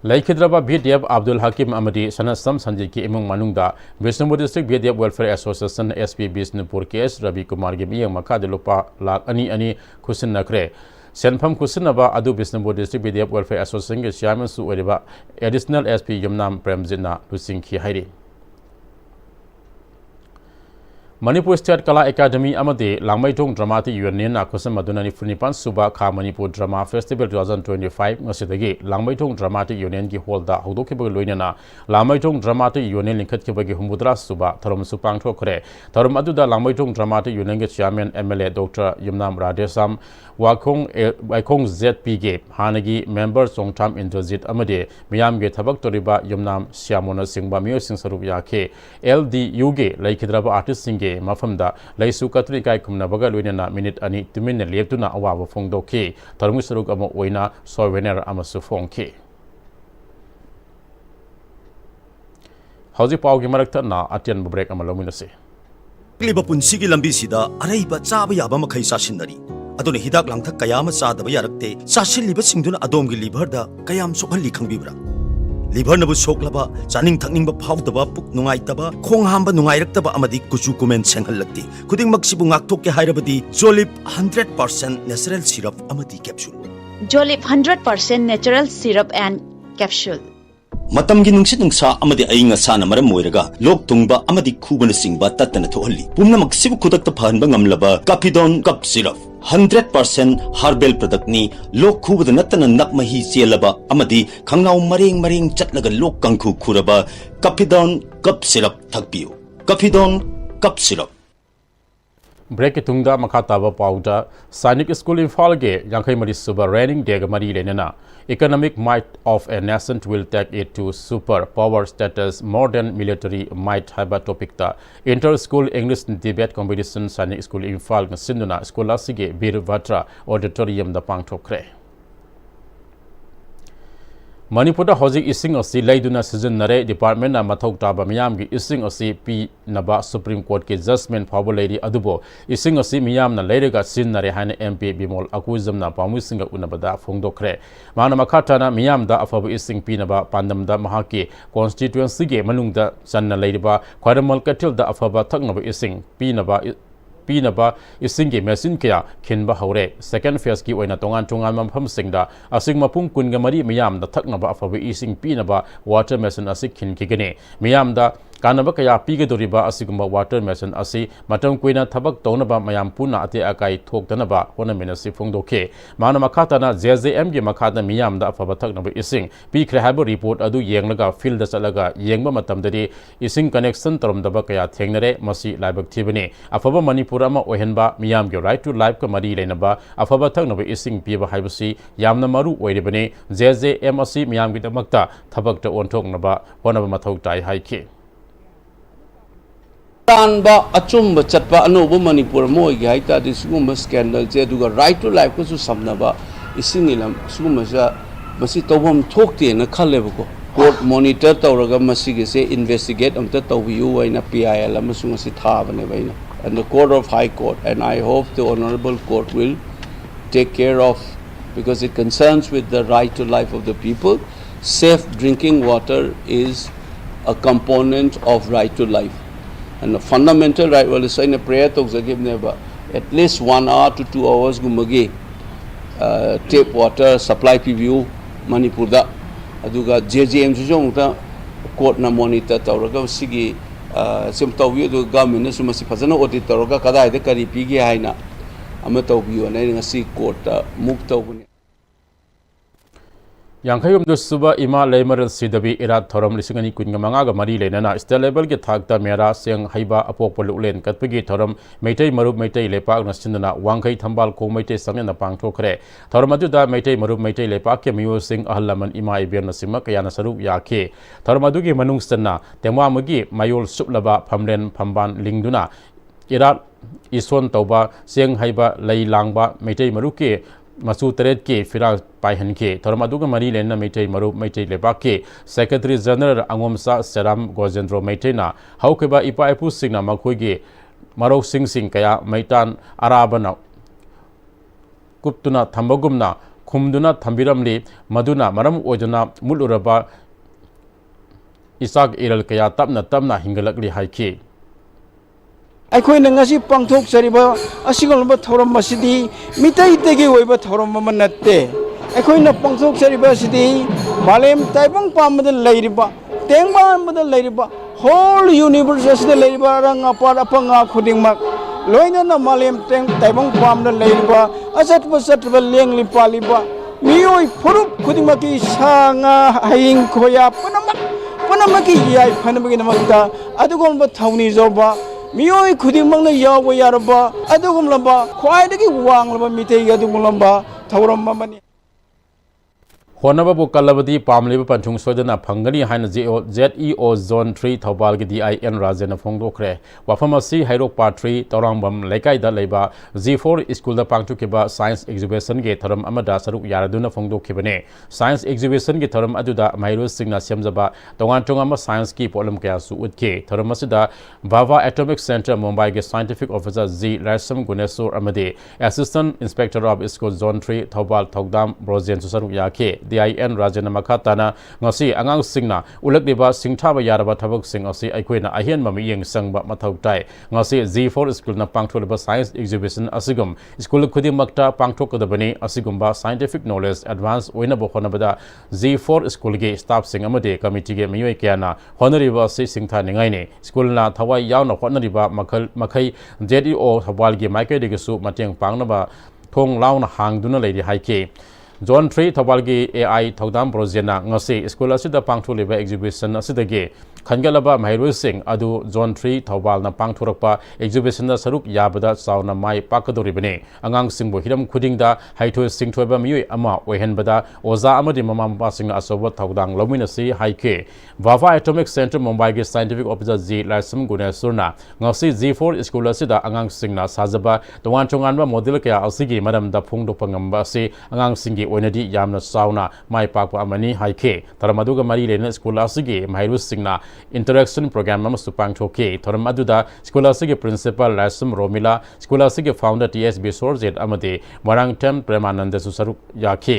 Laikhidraba BDF Abdul Hakim Amadi Sanasam Sanjay ki imung manungda Bishnupur District BDF Welfare Association SP Bishnupur KS Ravi Kumar gi miyang makha de lupa lakh ani khusin nakre Senpham khusinaba adu Bishnupur District BDF Welfare Association ge chairman su oiba additional SP Yumnam Premjina Lusingki hairi Manipur State Kala Academy Amade Langmaitong Dramatic Union na Kusam Madunani Funipan Suba Ka Manipur Drama Festival 2025 Ngasidagi Langmaitong Dramatic Union ki holda Hodokibag Luinana Langmaitong Dramatic Union Linkat Kibagi Humudra Suba Tharum Supang Thokre Tharum Aduda Langmaitong Dramatic Union ki Chairman MLA Dr. Yumnam Radesam Wakong ZP ge Hanagi Member Songtam Indrajit Amade Miyam ge Thabak Toriba Yumnam Syamona Singba Mio Sing Sarup Yake LDU ge Laikhidraba Artist Sing Mafamda Laisu Katri Kai Kumnabaga Luina Minute Ani Tumin Leptuna Awa Fongdoki Tarmusaruk Amo Oina Sovener Amasu Fongki How's the Pau Gimarakta na Atian Bubrek Amalominasi Libapun Sigi Lambisida Araiba Chaba Makai Sashinari Adon Hidak Langta Kayama Sada Yarakte Sashi Liba Singdun Adom Giliberda Kayam Sokali Kangbibra Liver nabu soklaba chaning thakning ba phawdaba puk nungai taba khong hamba nungai raktaba amadi kuchu comment senghal lakti khuding maksibu ngakthok ke hairabadi Jolip 100% natural syrup amadi capsule Jolip 100% natural syrup and capsule Matamgi nungsit nungsa amadi ainga sana maram moiraga lok tungba amadi khubana singba tatana thohalli pumna maksibu khudakta phanba ngamlaba Capidon cup syrup 100% herbal product ni lok khubada natana nakmahi chelaba amadi khangnau maring chatlaga lok kangkhu khuraba Capidon cup syrup thakpiu Capidon cup syrup Break Tungda Makataba Pauda Sainik School in Falge Yankai Mari Suba Raining Degamari Lenana Economic might of a nation will take it to super power status more than military might haba topic ta inter school English debate competition Sainik School in Falge Sinduna School Asige Bir Vatra auditorium da Pangthokre Manipur Housing Ising Osi Laiduna Season Nare Department na Mathok Taba Miyam gi Ising Osi P Naba Supreme Court ke judgment Power Lady Adubo Ising Osi Miyam na Lairega Sin Nare Hane MP Bimol Akuzam na Pamusinga Unabada Fongdokre Mana Makata na Miyam da Afabu Ising P Naba Pandam da Mahaki constituency ge Manung da Sanna Laiba Kwaramal Katil da Afaba Taknaba Ising P Naba Isingi Mesin Kaya Kinba Haure second phase ki oina tongan Mafam Singda Asing Mapung Kungamari Miyam da Taknaba Afabu Ising Pinaba water mesin asik kin kigene Miyam da कानब कया पीगदोरिबा असिगुम्बा water mason असि मतम कुइना थबक तौनबा मयाम पुना अते acai थोक्तनबा होनमिनसि फोंदोखे माना मखाताना JJM गे मखादा मियामदा अफबा थकनबा इसिंग पीख्रे हाबो report अदु येंगलगा field चलगा येंगबा मतमदरी इसिंग connection तरमदबा कया थेंगनरे मसि लाइबक थिबने अफबा मणिपुर अमा ओहेनबा मियाम गे राइट टू लाइफ का मरी लेनबा अफबा थकनबा इसिंग पीबा हाइबसि यामना मरु ओइरिबने JJM असि मियाम गे दमक्ता थबकता ओंथोकनबा होनबा मथौ ताइ हाइखे तानबा अचुम्ब चटबा अनोब मणिपुर मोइगे हाइता दिसुगुम्ब स्कैंडल जे दुगा राइट टू लाइफ को समनबा इसिंग इलम सुगुम्बजा मसी तोबम थोकते न खलेबको कोर्ट मॉनिटर तौरगा मसीगे से इन्वेस्टिगेट अमता तौबियु वाइना PIL अमसुंग असि थाबने बाइना and the court of high court and I hope the honorable court will take care of because it concerns with the right to life of the people. Safe drinking water is a component of right to life. And the fundamental right well is in a prayer to give never at least 1 hour to 2 hours gumagi tape water supply PVU Manipur da aduga JJM jong court na monitor tawraga sigi sim tawyu du government na sumasi fazana audit tawraga kada ida kari pigi haina ama tawbiyo na ngasi court muk tawbuni यांखैम दुसुबा इमा लेमरल सिदबी इरात theorem लिसिंगनी कुंगमंगा ग मरी लेना state level के थाकता मेरा Seng हाइबा अपोक लुलेन कतपगी theorem मेटै मरुब मेटै लेपाक नसिंदना वांखै थंबाल को मेटै संगना पांगथोखरे theorem अदुदा मेटै मरुब मेटै लेपाक के मियो सिंग अहलमन इमा Eben नसिमा कयाना सरुक याखे थोरम अदुगी मनुंगसना तेमामगी मायोल सुबलबा फमलेन फंबान लिंगदुना इरात इsoन तौबा सेंग हाइबा लै लांगबा मेटै मरुब के मसू तरेत के फिरा पाइहन के थोरम अदुगा मरी लेना मेटै मरुब मेटै लेबाक के सेक्रेटरी जनरल अंगोमसा सेराम गोजेंद्रो मेटैना हौकेबा इपा एपु सिंगना मखोइगे मरौ सिंग कया मैतान अराबना कुप्तुना थंबगुमना खुमदुना थंबिरमली मदुना मरम ओजना मुलुरबा इसाक इरल कया तपना तपना हिंगलकली हाइके अखोइना ngasi pangthokchariba asigolba thoram masidi mitaitegi oiba thoram ma natte अखोइना pangthokchariba sidi malem taibang pamada leiriba tengba amada leiriba whole universe asida leiriba ranga para panga khudingma loina na malem teng taibang pamada leiriba asatba satba lengli paliba mioi phurup khudingma ki sanga haing khoya panama ki yai phanabagi namakta adugomba thauni joba मियोई खुदिमंगना याव यारबा अदुगुमलबा ख्वाइदगी वांगलबा मितेगी अदुगुमलबा थौरम money होनबबु कलबदी पामलेब पंथुंग सोदना फंगनी हाइन ZEO Zone 3 Thoubal की DIN Rajen फोंदोखरे वाफम असि हाइरोक part 3 तौरांगबम लेकाइदा लेबा G4 school दा पांगथुकेबा science exhibition के थरम अमदा सरुक यारदुना फोंदोखिबने science exhibition के थरम अदुदा माइरो सिंगना सेमजबा तोंगान तोंगाम science की प्रॉब्लम कया सु उतके थरम असिदा भाभा एटॉमिक सेंटर मुंबई के scientific officer G Rasam Guneshwar अमदे assistant inspector of school zone 3 Thoubal Thoudam Brojen सरुक याखे DIN Rajen मखाताना ngasi angang singna ulakliba singthaba yaraba thabak sing asi aikoina ahian mami yeng sangba mathau tai ngasi G4 school na pangtholiba science exhibition asigum school khudi makta pangthokadabani asigumba scientific knowledge advance oina bokhonabada G4 school ge staff sing amade committee ge miyoi kyana honoriba si singtha ningai ne school na thawai yauna honoriba makhai ZEO thawal ge maike de su mateng pangnaba thong launa hangduna leidi haike Zone 3 Thoubal की AI Thoudam project ngasi school असिदा पांगथोलिबा exhibition असिदगे खनगलबा महैरुई सिंह अदु Zone 3 Thoubal ना पांगथोरकपा exhibition सरुक याबदा चावना माई पाकदोरिबने अंगांग सिंहबो Hiram खुदिंगदा हाइथो सिंगथोइबा मियुई अमा ओहेनबदा ओजा अमदि ममा मपासिंग असोब थौदांग लौमिनसि हाइके वावा एटॉमिक सेंटर मुंबई के साइंटिफिक ऑफिसर जी लासम गुनेश्वरना ngasi G4 स्कूल असिदा अंगांग सिंहना साजबा तोवान चोंगानबा मॉडल कया असिगी मरमदा फोंदोपा ngamba से अंगांग सिंहगी ओइनदि यामना सावना माई पाकपा अमनि हाइके तरमदुगा मरी लेना स्कूल असिगी महैरु सिंहना इंटरेक्शन प्रोग्राम अमसु पांगथोके थरम अदुदा स्कूल असिगी प्रिंसिपल लासम रोमिला स्कूल असिगी फाउंडर TS बिसोरजेट अमदे मरांगटेम प्रेमानंद सुसरुक याखे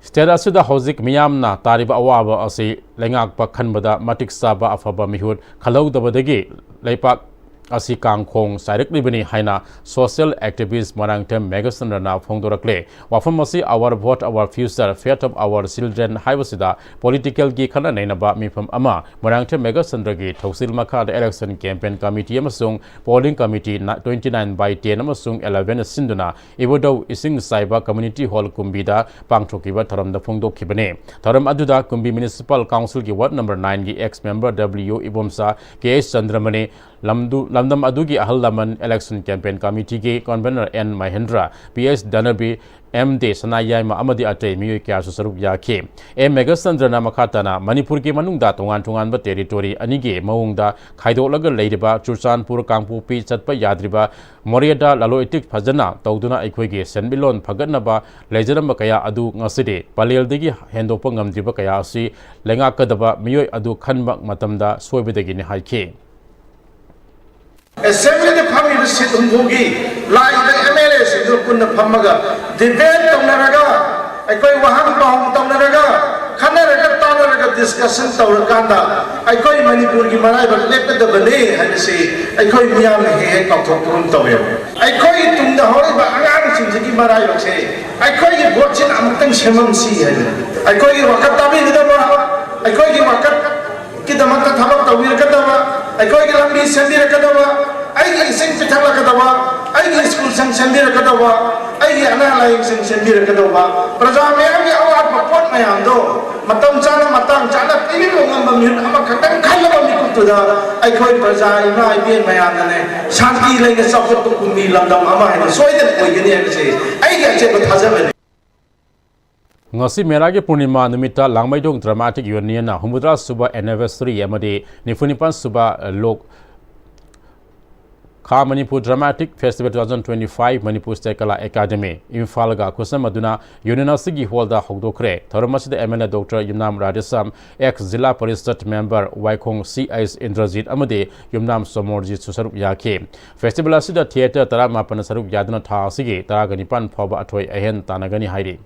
स्टेट असिदा हौजिक मियामना तारिबा अवाबा असि लेंगाकपा खनबदा मटिक साबा अफबा मिहुत खलौदबदगी लेपाक asi kangkhong sairik libani haina social activist marangtem magazine rana phongdorakle wafam asi our vote our future fate of our children haibasida political gi khana nainaba mifam ama marangtem magazine ragi thausil makha election campaign committee amasung polling committee 29/10 amasung 11 sinduna ibodo ising saiba community hall kumbida pangthokiba tharamda phongdokhibane tharam aduda kumbi municipal council gi ward number 9 gi ex member W Ibomsa KS Chandramani Lamdam Adugi Ahal Laman election campaign committee ge convener N Mahendra PS Danabi MD Sanayai Amadi Ate Miyu Kya Saruk Yake M Megasandra Makatana Manipur ki manungda tungan ba territory anige maungda khaidolaga leidiba Churchanpur Kangpu pi chatpa yadriba Moriada Laloitik Phajana Tawduna Aikhoige Senbilon Phagatnaba Lejaram Kaya Adu Ngaside Paleldigi Hendopa Ngamdriba Kaya asi Lenga Kadaba Miyu Adu Khanba Matamda Soibedagi ni haike Assembly the family sit umbugi like the MLA sit kunna phamaga debate tomnaraga aikoi wahang bahum tomnaraga khanaraga tanaraga discussion tawrakanda aikoi Manipur gi marai ba lepda bane hansi aikoi miyam he kathok rum tawe aikoi tungda hoi ba angang sinjigi marai ba se aikoi gi bochin amtang semam si hai aikoi gi wakat tabi didaba aikoi gi wakat kidamata thabak tawirkadaba aikoi gi lambi sendirakadaba aigi ising pithalakadaba aigi school sang sendirakadaba aigi ana laing sang sendirakadaba praja mayam gi awat pot mayam do matam chana pili longam bamir ama khatang khalaba mikutuda aikoi praja ina ibien mayam ne shanti lenge support to kumbi lamdam ama hai soiden oigeni ase aigi ache ko thajabane ngasi merage purnima numita langmaidong dramatic union na humudra suba anniversary amade nifunipan suba lok Kha Manipur Dramatic Festival 2025 Manipur State Kala Academy Imphal ga kusam aduna University Hall da hogdokre Tharamasi da MNA Dr. Yumnam Radesam ex Zilla Parishad member Waikhong CIS Indrajit amade Yumnam Somorji susaruk yake Festival asida theater tarama pan saruk yadna tha asigi taraganipan phoba athoi ahen tanagani hairi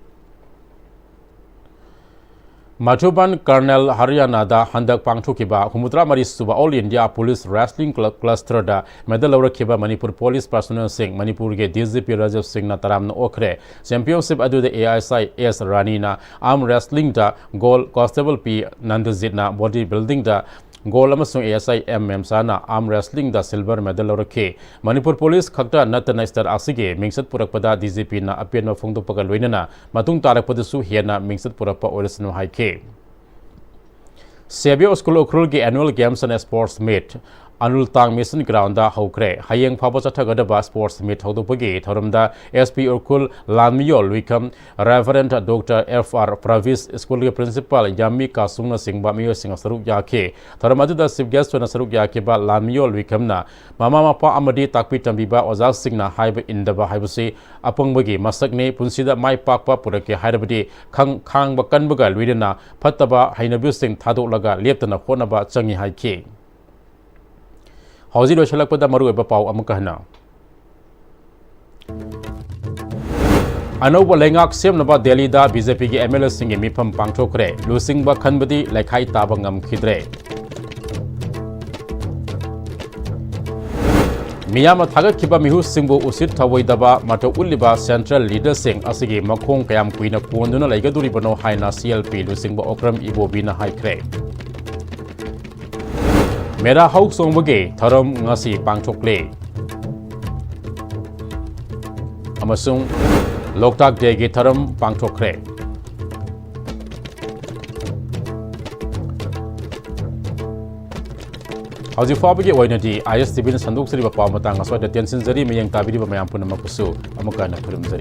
Madhuban Colonel Haryana da Handak Pangthukiba Humudra Mari Suba All India Police Wrestling Cluster da medal Kiba Manipur Police Personnel Singh Manipur ge DGP Rajiv Singh na taram na okre championship adu de AISI S Rani na arm wrestling da gold constable P Nandajit na body building da gold amasung ASI MM sana arm wrestling da silver medal rakhe Manipur Police khakta natana star asige mingsat purakpada DGP na apian ma phongdopaga loinana matung tarakpadasu hiana mingsat purakpa orisnu haike Sebio School Okrul ge annual games and sports meet Anul Tang Mission Ground da hokre hayeng phaba chathagadaba sports meet hodopagi thoramda SP Okrul Lanmiyo Luikam Reverend Dr. FR Pravis School ge principal Yami Kasungna Singba Miyo Singh saruk yake thoramadu da chief guest na saruk yake ba Lanmiyo Luikam na mama mapa amadi takpi tambiba Ojak Singh na haiba indaba haibasi apangbagi masakne punsida mai pakpa purake hairabadi khang bakanbaga luidena phattaba hainabu Singh thadolaga leptana khonaba changi haike Hauzi lo chalakpada maru eba pau amukahna Anoba lengak semnaba Delhi da BJP gi MLA Singh mifam pangthokre lusingba khanbadi lekhai taba ngamkhidre Miyama thagakhiba mihu singbu usit thawoidaba mato uliba central leader Singh asigi makhong kayam kuina ponduna laigaduribano haina CLP lusingba okram ibobina haikre Mera Hauk Songbage Tharam Ngasi Pangchokle Amasung Loktak Day Ge Tharam Pangchokre Hauji Fabage Wainadi ISTB Sanduk Sri Bapa Matang Aswa Tensin Zari Mayang Tabiri Bamayam Punamakusu Amukana Purum Zari